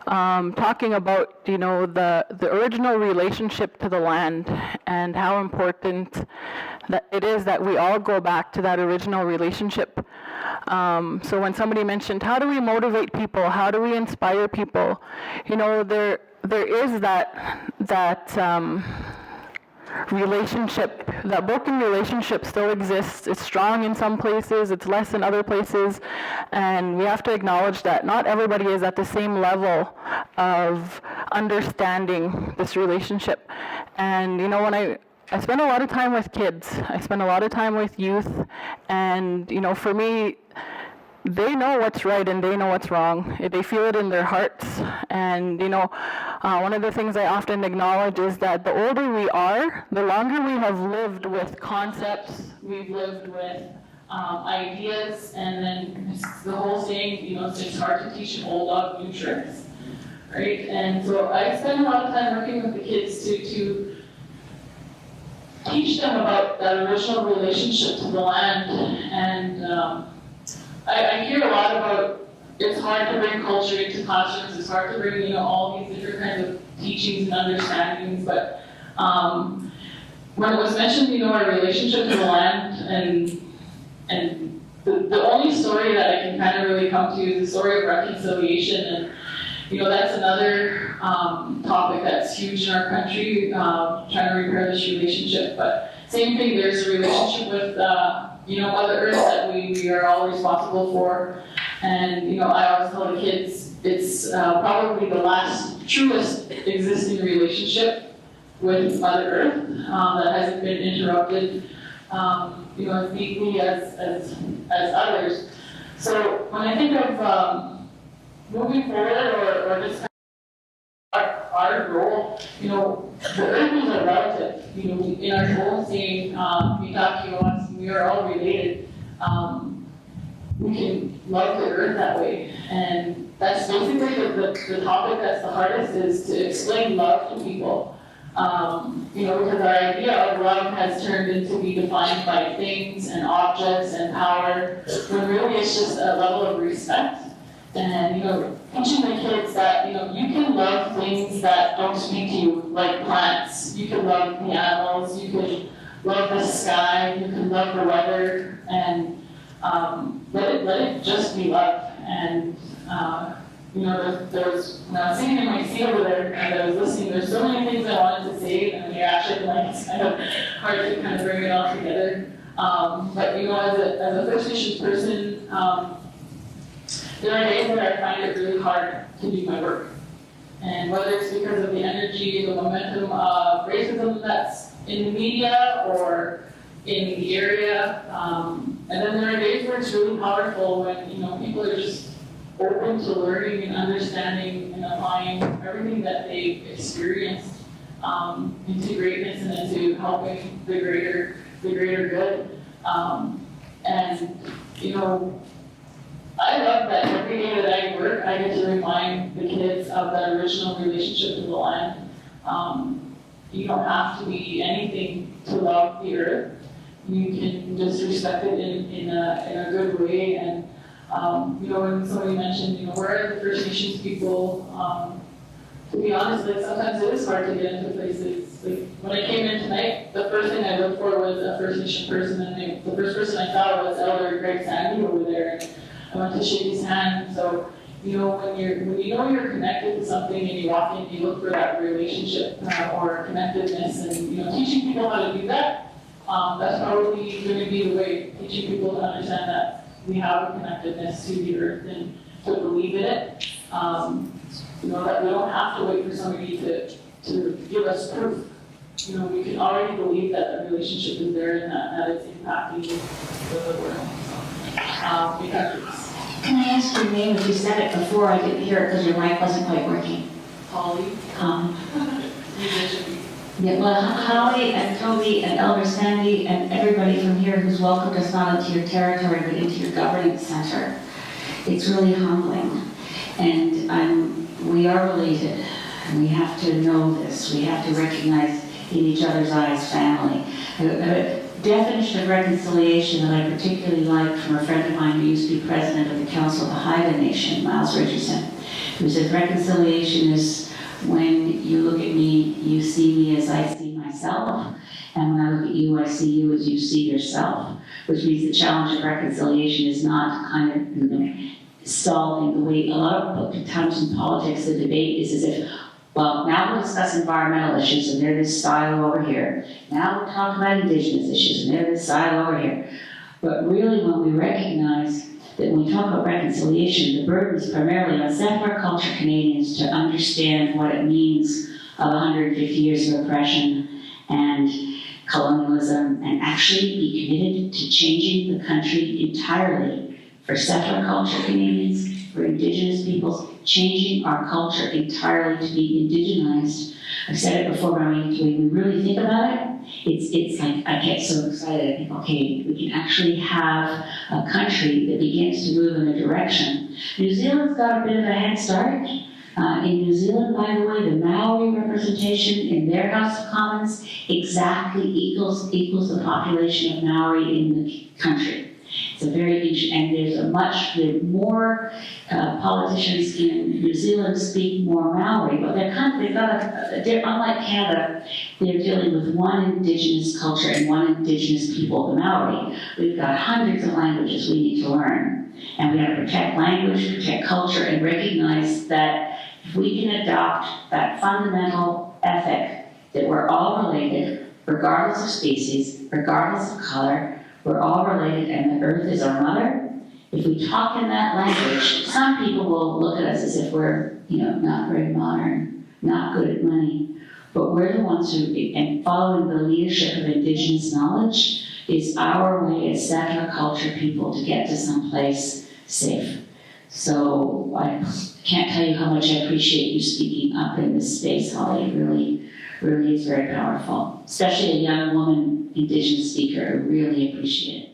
talking about, you know, the original relationship to the land and how important that it is that we all go back to that original relationship. So when somebody mentioned, how do we motivate people? How do we inspire people? You know, there is that relationship, that broken relationship still exists. It's strong in some places, it's less in other places, and we have to acknowledge that not everybody is at the same level of understanding this relationship. And you know, when I spend a lot of time with kids, I spend a lot of time with youth, and you know, for me, they know what's right and they know what's wrong. They feel it in their hearts. And you know, one of the things I often acknowledge is that the older we are, the longer we have lived with concepts, we've lived with ideas, and then the whole saying, you know, it's hard to teach an old dog new tricks, right? And so I spend a lot of time working with the kids to teach them about that original relationship to the land. And I hear a lot about it's hard to bring culture into classrooms, it's hard to bring, you know, all these different kinds of teachings and understandings, but when it was mentioned, you know, our relationship to the land, and the only story that I can kind of really come to is the story of reconciliation, and you know, that's another topic that's huge in our country, trying to repair this relationship. But same thing, there's a relationship with you know, Mother Earth that we are all responsible for. And you know, I always tell the kids, it's probably the last truest existing relationship with Mother Earth that hasn't been interrupted, you know, as deeply as others. So when I think of moving forward or just our role, you know, the earth is a relative. You know, in our own saying, we are all related. We can love the earth that way. And that's basically the topic that's the hardest, is to explain love to people. You know, because our idea of love has turned into be defined by things and objects and power, when really it's just a level of respect. And, you know, teaching the kids that, you know, you can love things that don't speak to you, like plants. You can love the animals, you can love the sky, you can love the weather, and let it just be love. And, you know, there's when I was sitting in my seat over there and I was listening, there's so many things I wanted to say, and you're actually like, it's kind of hard to kind of bring it all together. But, you know, as a First Nations person, there are days where I find it really hard to do my work. And whether it's because of the energy, the momentum of racism that's in the media or in the area, and then there are days where it's really powerful when, you know, people are just open to learning and understanding and applying everything that they've experienced into greatness and into helping the greater good. And, you know, I love that every day that I work, I get to remind the kids of that original relationship to the land. You don't have to be anything to love the earth. You can just respect it in a good way. And you know, when somebody mentioned, you know, where are the First Nations people? To be honest, like sometimes it is hard to get into places. Like when I came in tonight, the first thing I looked for was a First Nation person, and the first person I saw was Elder Greg Sandy over there. And I went to shake his hand. So, you know, when you know you're connected to something and you walk in, you look for that relationship or connectedness, and you know, teaching people how to do that. That's probably going to be the way, teaching people to understand that we have a connectedness to the earth and to believe in it. You know, that we don't have to wait for somebody to give us proof. You know, we can already believe that the relationship is there and that it's impacting the world. Can I ask your name? If you said it before, I didn't hear it because your mic wasn't quite working. Holly. Yeah, well, Holly and Toby and Elder Sandy and everybody from here who's welcomed us not into your territory but into your governing center. It's really humbling. And we are related. And we have to know this. We have to recognize in each other's eyes family. A definition of reconciliation that I particularly like from a friend of mine who used to be president of the Council of the Haida Nation, Miles Richardson, who says reconciliation is when you look at me, you see me as I see myself, and when I look at you, I see you as you see yourself, which means the challenge of reconciliation is not kind of, you know, stalling the way a lot of times in politics the debate is as if, well, now we'll discuss environmental issues and there's this silo over here. Now we'll talk about Indigenous issues and there's this silo over here. But really when we recognize that when we talk about reconciliation, the burden is primarily on settler culture Canadians to understand what it means of 150 years of oppression and colonialism and actually be committed to changing the country entirely for settler culture Canadians, for Indigenous peoples, changing our culture entirely to be indigenized. I've said it before, but I mean, when we really think about it, it's like I get so excited. I think, okay, we can actually have a country that begins to move in a direction. New Zealand's got a bit of a head start. In New Zealand, by the way, the Maori representation in their House of Commons exactly equals the population of Maori in the country. It's a very interesting, and there's more politicians in New Zealand speak more Maori, but unlike Canada, they're dealing with one Indigenous culture and one Indigenous people, the Maori. We've got hundreds of languages we need to learn, and we have to protect language, protect culture, and recognize that if we can adopt that fundamental ethic that we're all related, regardless of species, regardless of color, we're all related and the earth is our mother. If we talk in that language, some people will look at us as if we're, you know, not very modern, not good at money. But we're the ones who, and following the leadership of Indigenous knowledge is our way as settler culture people to get to someplace safe. So I can't tell you how much I appreciate you speaking up in this space, Holly. It really, really is very powerful. Especially a young woman Indigenous speaker. I really appreciate it.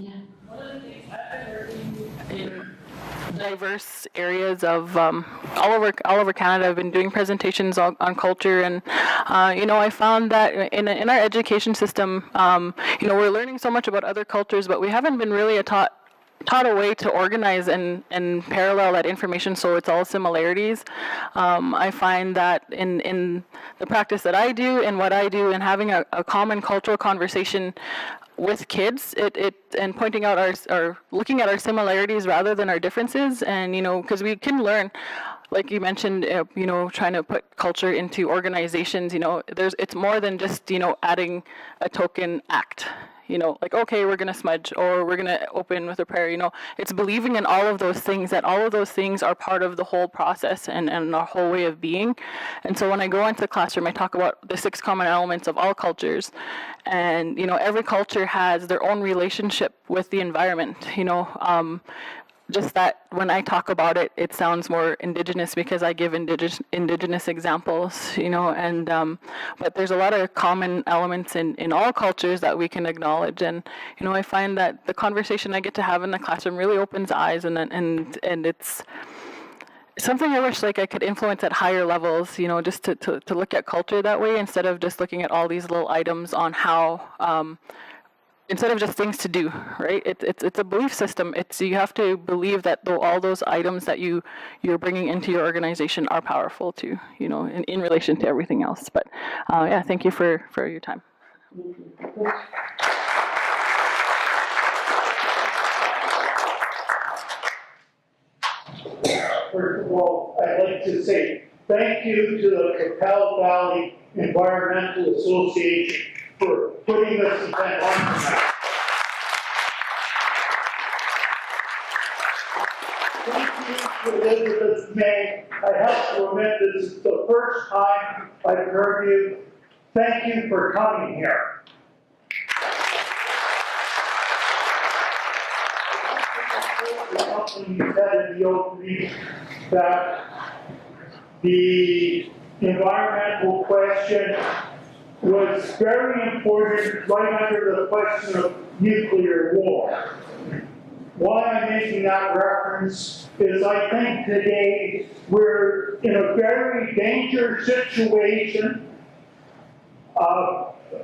Yeah. One of the things I've been working in diverse areas of all over Canada. I've been doing presentations on culture, and I found that in our education system, we're learning so much about other cultures, but we haven't been really taught a way to organize and parallel that information so it's all similarities. I find that in the practice that I do and what I do, and having a common cultural conversation with kids, and pointing out our looking at our similarities rather than our differences, and because we can learn, like you mentioned, trying to put culture into organizations. It's more than just adding a token act. Like, okay, we're going to smudge, or we're going to open with a prayer. It's believing in all of those things, that all of those things are part of the whole process and our whole way of being. And so when I go into the classroom, I talk about the 6 common elements of all cultures. And, every culture has their own relationship with the environment, just that when I talk about it, it sounds more Indigenous because I give Indigenous examples, and but there's a lot of common elements in all cultures that we can acknowledge, and I find that the conversation I get to have in the classroom really opens eyes, and it's something I wish I could influence at higher levels, just to look at culture that way instead of just looking at all these little items on how. Instead of just things to do, right? It's a belief system. You have to believe that all those items that you're bringing into your organization are powerful too, in relation to everything else. But thank you for your time. First of all, I'd like to say thank you to the Qu'Appelle Valley Environmental Association for putting this event on tonight. Thank you to Elizabeth May. I have to admit, this is the first time I've heard you. Thank you for coming here. Something you said in the opening, that the environmental question was very important right under the question of nuclear war. Why I'm making that reference is I think today we're in a very dangerous situation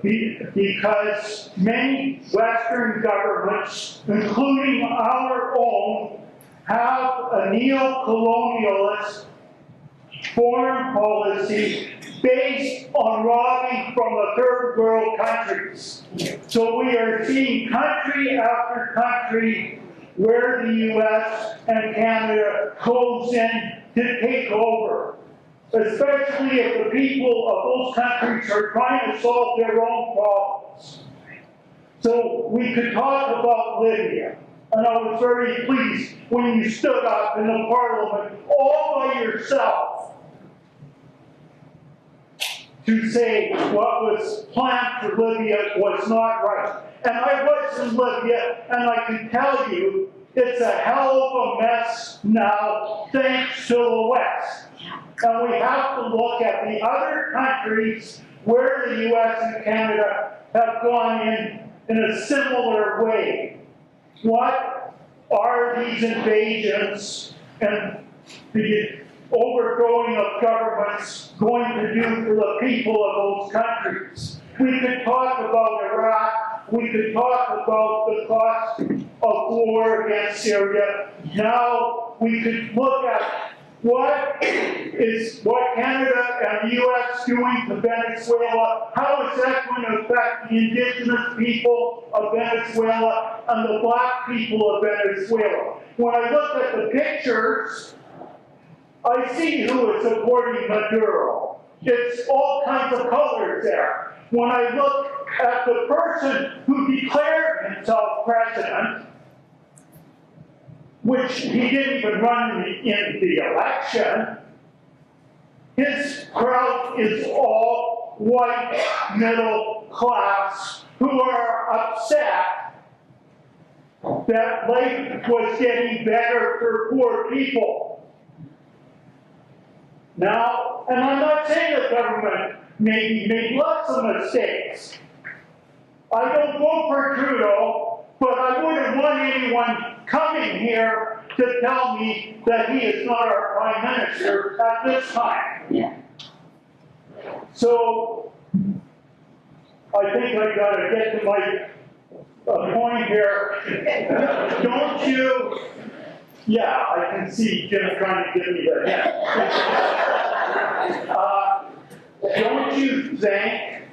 because many Western governments, including our own, have a neo-colonialist foreign policy based on robbing from the third world countries. So we are seeing country after country where the US and Canada goes in to take over, especially if the people of those countries are trying to solve their own problems. So we could talk about Libya, and I was very pleased when you stood up in the Parliament all by yourself to say what was planned for Libya was not right. And I was in Libya, and I can tell you, it's a hell of a mess now, thanks to the West. And we have to look at the other countries where the US and Canada have gone in a similar way. What are these invasions and the overthrowing of governments going to do for the people of those countries? We could talk about Iraq, we could talk about the cost of war against Syria. Now we could look at what Canada and the US doing to Venezuela. How is that going to affect the indigenous people of Venezuela and the black people of Venezuela? When I look at the pictures, I see who is supporting Maduro. It's all kinds of colors there. When I look at the person who declared himself president, which he didn't even run in the election, his crowd is all white middle class who are upset that life was getting better for poor people. Now, and I'm not saying the government maybe made lots of mistakes. I don't vote for Trudeau, but I wouldn't want anyone coming here to tell me that he is not our Prime Minister at this time. Yeah. So, I think I gotta get to my point here. Don't you, yeah, I can see Jim trying to give me the head. Don't you think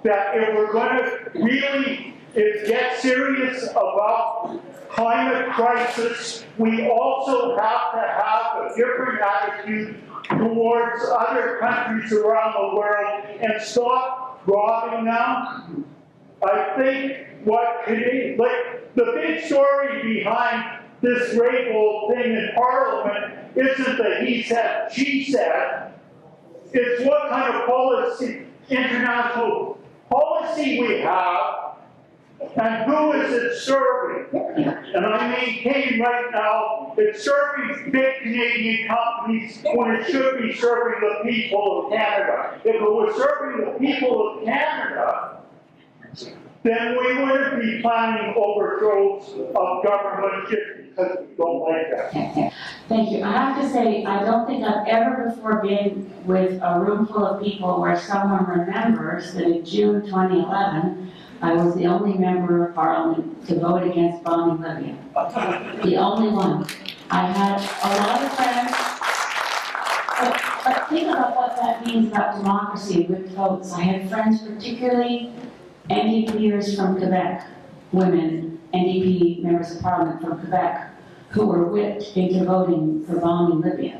that if we're going to really get serious about climate crisis, we also have to have a different attitude towards other countries around the world and stop robbing them? I think what Canadian, like the big story behind this Raybould thing in Parliament isn't that he said, she said. It's what kind of policy, international policy we have, and who is it serving? And I maintain right now, it's serving big Canadian companies when it should be serving the people of Canada. If it was serving the people of Canada, then we wouldn't be planning overthrows of government just because we don't like that. Thank you. I have to say, I don't think I've ever before been with a room full of people where someone remembers that in June 2011, I was the only member of Parliament to vote against bombing Libya. The only one. I had a lot of friends, but think about what that means about democracy with votes. I had friends, particularly NDPers from Quebec, women, NDP members of Parliament from Quebec, who were whipped into voting for bombing Libya.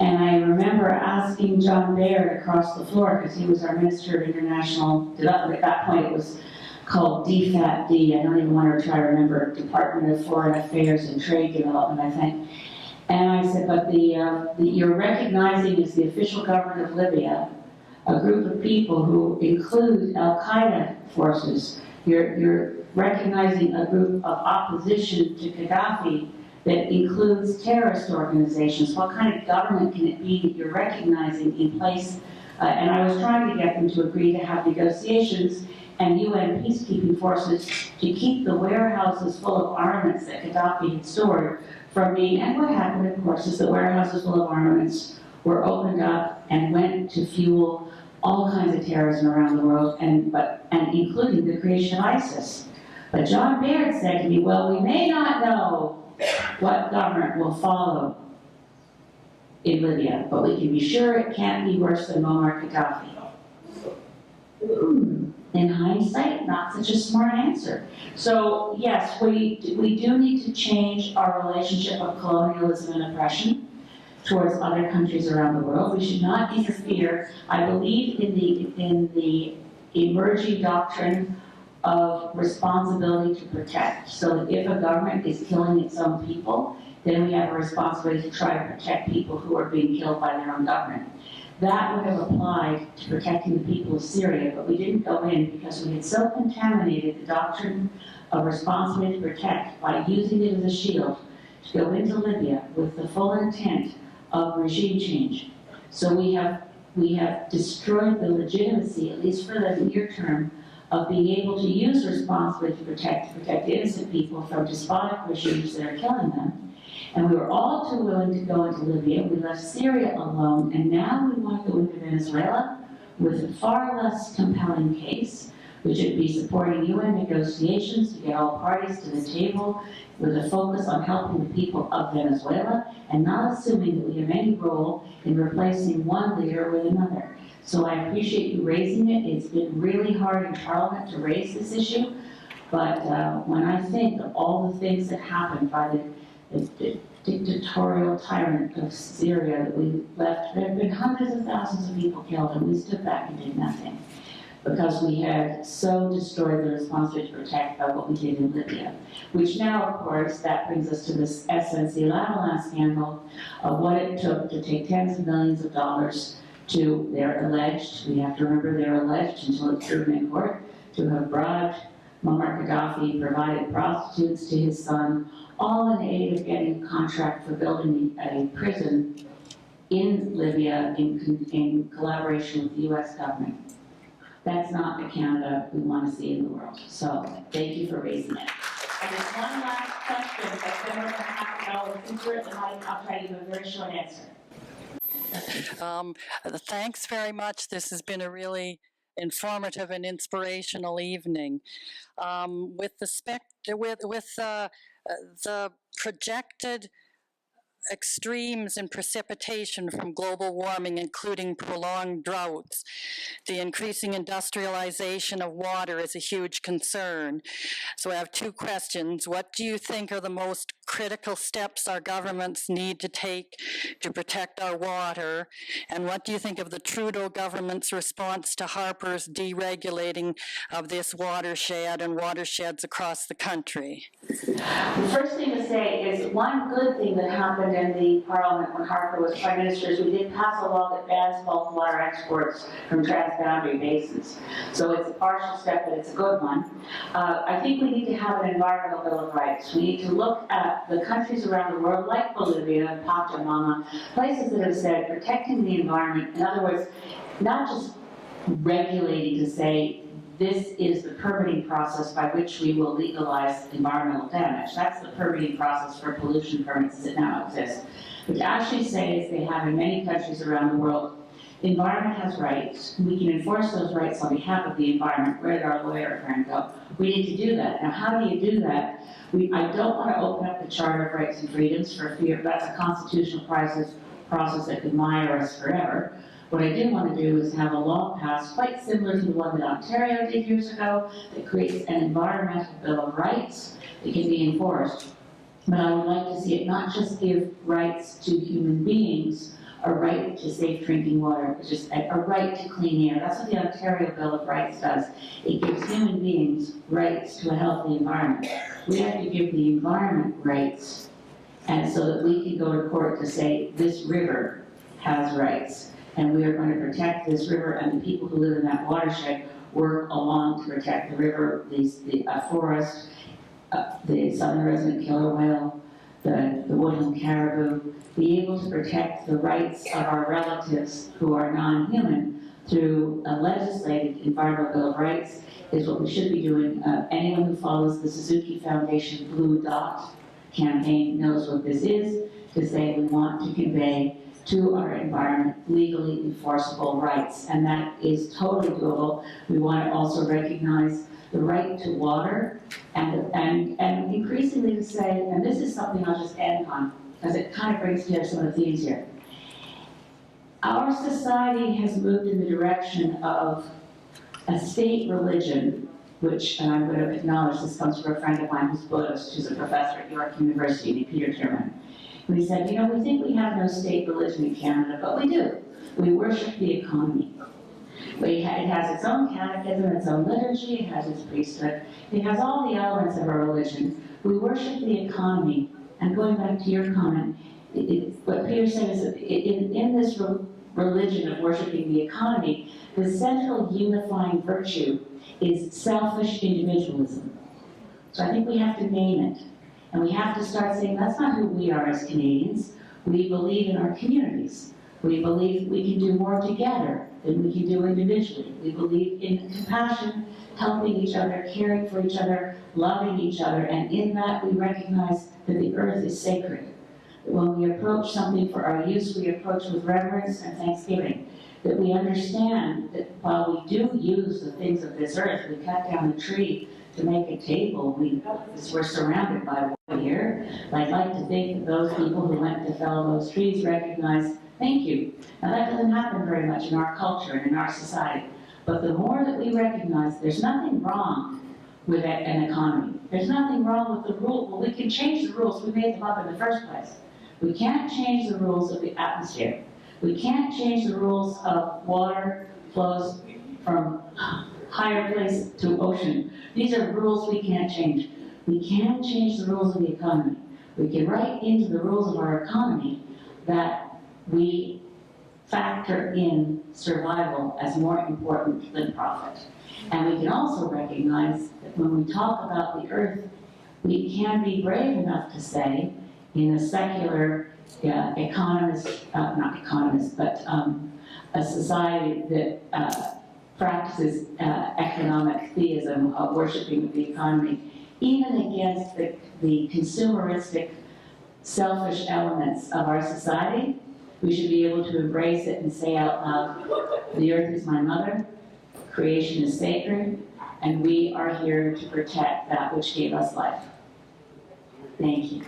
And I remember asking John Baird across the floor, because he was our Minister of International Development. At that point, it was called DFAT-D. I don't even want to try to remember, Department of Foreign Affairs and Trade Development, I think. And I said, but you're recognizing as the official government of Libya a group of people who include Al-Qaeda forces. You're recognizing a group of opposition to Gaddafi that includes terrorist organizations. What kind of government can it be that you're recognizing in place? And I was trying to get them to agree to have negotiations and UN peacekeeping forces to keep the warehouses full of armaments that Gaddafi had stored from being, and what happened, of course, is the warehouses full of armaments were opened up and went to fuel all kinds of terrorism around the world, and including the creation of ISIS. But John Baird said to me, well, we may not know what government will follow in Libya, but we can be sure it can't be worse than Muammar Gaddafi. In hindsight, not such a smart answer. So yes, we do need to change our relationship of colonialism and oppression towards other countries around the world. We should not interfere. I believe in the emerging doctrine of responsibility to protect. So that if a government is killing its own people, then we have a responsibility to try to protect people who are being killed by their own government. That would have applied to protecting the people of Syria, but we didn't go in because we had so contaminated the doctrine of responsibility to protect by using it as a shield to go into Libya with the full intent of regime change. So we have destroyed the legitimacy, at least for the near term, of being able to use responsibility to protect innocent people from despotic regimes that are killing them. And we were all too willing to go into Libya. We left Syria alone, and now we want to go into Venezuela with a far less compelling case, which would be supporting UN negotiations to get all parties to the table with a focus on helping the people of Venezuela and not assuming that we have any role in replacing one leader with another. So I appreciate you raising it. It's been really hard in Parliament to raise this issue, but when I think of all the things that happened by the dictatorial tyrant of Syria that we left, there have been hundreds of thousands of people killed, and we stood back and did nothing because we had so destroyed the responsibility to protect by what we did in Libya. Which now, of course, that brings us to this SNC-Lavalin scandal of what it took to take tens of millions of dollars to, they're alleged, we have to remember they're alleged until it's proven in court, to have bribed Muammar Gaddafi provided prostitutes to his son, all in aid of getting a contract for building a prison in Libya in collaboration with the US government. That's not the Canada we want to see in the world. So thank you for raising it. And there's one last question, but then we're going to have to go into it, and I'll try to give a very short answer. Thanks very much. This has been a really informative and inspirational evening. With the projected extremes in precipitation from global warming, including prolonged droughts, the increasing industrialization of water is a huge concern. So I have two questions. What do you think are the most critical steps our governments need to take to protect our water? And what do you think of the Trudeau government's response to Harper's deregulating of this watershed and watersheds across the country? The first thing to say is one good thing that happened in the Parliament when Harper was Prime Minister is we did pass a law that bans bulk water exports from transboundary basins. So it's a partial step, but it's a good one. I think we need to have an environmental bill of rights. We need to look at the countries around the world, like Bolivia and Pachamama, places that have said protecting the environment, in other words, not just regulating to say this is the permitting process by which we will legalize environmental damage. That's the permitting process for pollution permits as it now exists. But to actually say, as they have in many countries around the world, the environment has rights. We can enforce those rights on behalf of the environment. Where did our lawyer friend go? We need to do that. Now, how do you do that? I don't want to open up the Charter of Rights and Freedoms for fear that's a constitutional process that could mire us forever. What I do want to do is have a law passed quite similar to the one that Ontario did years ago that creates an environmental bill of rights that can be enforced. But I would like to see it not just give rights to human beings, a right to safe drinking water, just a right to clean air. That's what the Ontario Bill of Rights does. It gives human beings rights to a healthy environment. We have to give the environment rights, and so that we can go to court to say this river has rights. And we are going to protect this river, and the people who live in that watershed work along to protect the river, the forest, the southern resident killer whale, the woodland caribou, be able to protect the rights of our relatives who are non-human through a legislated environmental bill of rights is what we should be doing. Anyone who follows the Suzuki Foundation Blue Dot campaign knows what this is, to say we want to convey to our environment legally enforceable rights, and that is totally doable. We want to also recognize the right to water, and increasingly to say, and this is something I'll just end on, because it kind of brings together some of the themes here. Our society has moved in the direction of a state religion, which, and I'm going to acknowledge this comes from a friend of mine who's Buddhist, who's a professor at York University, named Peter Tierman. We said, you know, we think we have no state religion in Canada, but we do. We worship the economy. It has its own catechism, its own liturgy, it has its priesthood. It has all the elements of our religion. We worship the economy. And going back to your comment, what Peter said is that in this religion of worshiping the economy, the central unifying virtue is selfish individualism. So I think we have to name it. And we have to start saying that's not who we are as Canadians. We believe in our communities. We believe we can do more together than we can do individually. We believe in compassion, helping each other, caring for each other, loving each other, and in that we recognize that the earth is sacred. That when we approach something for our use, we approach with reverence and thanksgiving. That we understand that while we do use the things of this earth, we cut down a tree to make a table, we're surrounded by water here. I'd like to think that those people who went to fell those trees recognize, thank you. Now that doesn't happen very much in our culture and in our society. But the more that we recognize there's nothing wrong with an economy. There's nothing wrong with the rule. Well, we can change the rules. We made them up in the first place. We can't change the rules of the atmosphere. We can't change the rules of water flows from higher place to ocean. These are rules we can't change. We can change the rules of the economy. We can write into the rules of our economy that we factor in survival as more important than profit. And we can also recognize that when we talk about the earth, we can be brave enough to say, in a secular economist, not economist, but a society that practices economic theism, worshipping the economy, even against the consumeristic, selfish elements of our society, we should be able to embrace it and say out loud, the earth is my mother, creation is sacred, and we are here to protect that which gave us life. Thank you.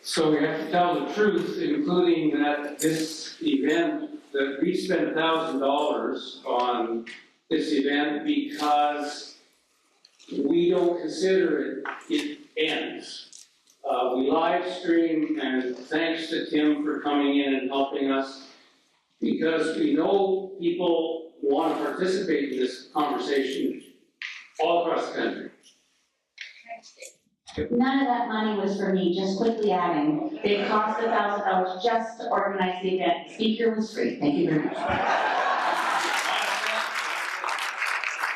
So we have to tell the truth, including that this event, that we spent $1,000 on this event because we don't consider it ends. We live stream, and thanks to Tim for coming in and helping us, because we know people want to participate in this conversation all across the country. None of that money was for me, just quickly adding. It cost $1,000 just to organize the event. The speaker was free. Thank you very much.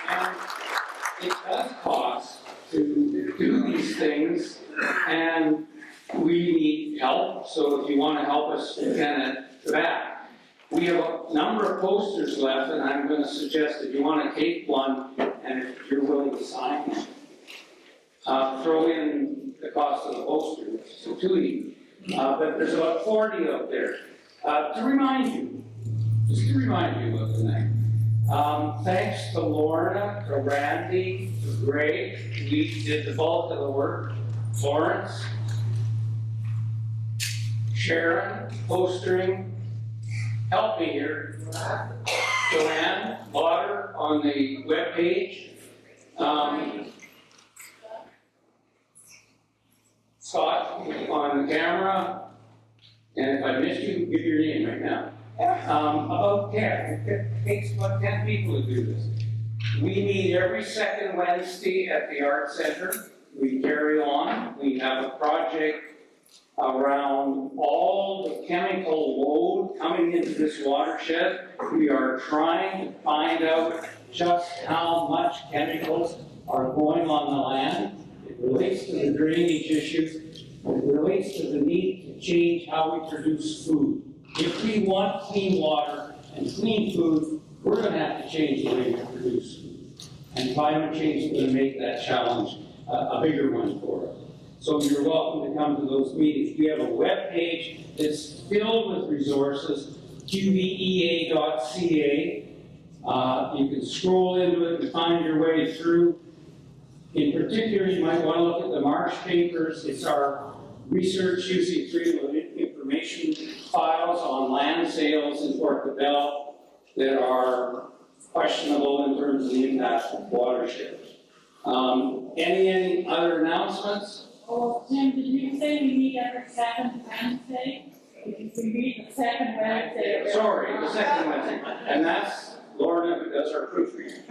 And it does cost to do these things, and we need help. So if you want to help us, you can at the back. We have a number of posters left, and I'm going to suggest if you want to take one, and if you're willing to sign it, throw in the cost of the poster, which is a tootie. But there's about 40 up there. To remind you of the night. Thanks to Lorna, to Randy, to Greg, we did the bulk of the work. Florence, Sharon, postering, help me here. Joanne, Lauder on the webpage. Scott on the camera, and if I missed you, give your name right now. About 10. It takes about 10 people to do this. We meet every second Wednesday at the Art Center. We carry on. We have a project around all the chemical load coming into this watershed. We are trying to find out just how much chemicals are going on the land. It relates to the drainage issues. It relates to the need to change how we produce food. If we want clean water and clean food, we're going to have to change the way we produce food. And climate change is going to make that challenge a bigger one for us. So you're welcome to come to those meetings. We have a web page that's filled with resources, QVEA.CA. You can scroll into it and find your way through. In particular, you might want to look at the Marsh papers. It's our research using freedom of information files on land sales in Fort Qu'Appelle that are questionable in terms of the impact of watershed. Any other announcements? Oh, Jim, did you say we meet every second Wednesday? We meet the second Wednesday. Sorry, the second Wednesday. And that's Lorna who does our proofreading.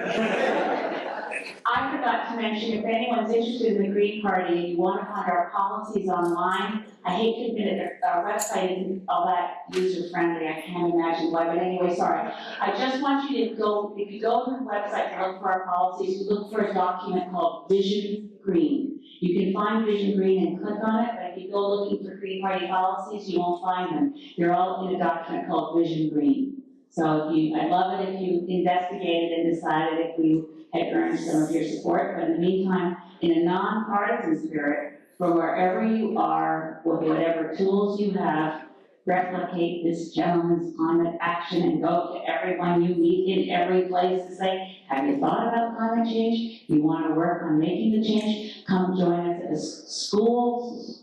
I forgot to mention, if anyone's interested in the Green Party and you want to find our policies online, I hate to admit it, our website isn't all that user-friendly. I can't imagine why, but anyway, sorry. I just want you to go, if you go to the website and look for our policies, you look for a document called Vision Green. You can find Vision Green and click on it, but if you go looking for Green Party policies, you won't find them. They're all in a document called Vision Green. So I'd love it if you investigated and decided if we had earned some of your support, but in the meantime, in a non-partisan spirit, from wherever you are, with whatever tools you have, replicate this gentleman's climate action and go to everyone you meet in every place to say, have you thought about climate change? You want to work on making the change? Come join us at a school,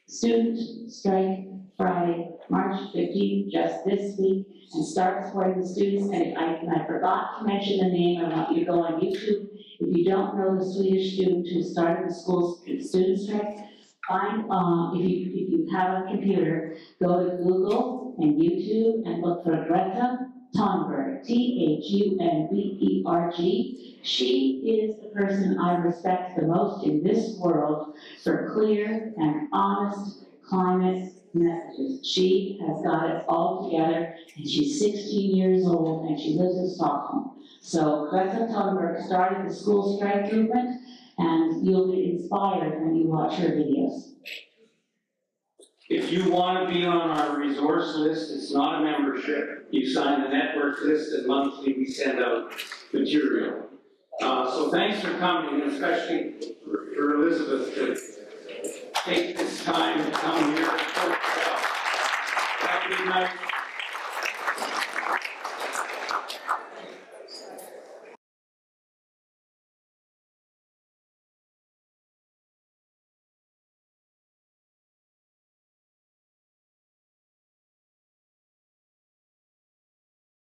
student strike Friday, March 15th, just this week, and start supporting the students. And I forgot to mention the name. I want you to go on YouTube. If you don't know the Swedish student who started the school student strike, find, if you have a computer, go to Google and YouTube and look for Greta Thunberg, Thunberg. She is the person I respect the most in this world for clear and honest climate messages. She has got it all together, and she's 16 years old, and she lives in Stockholm. So Greta Thunberg started the school strike movement, and you'll be inspired when you watch her videos. If you want to be on our resource list, it's not a membership. You sign the network list, and monthly we send out material. So thanks for coming, and especially for Elizabeth to take this time to come here. Have a good night.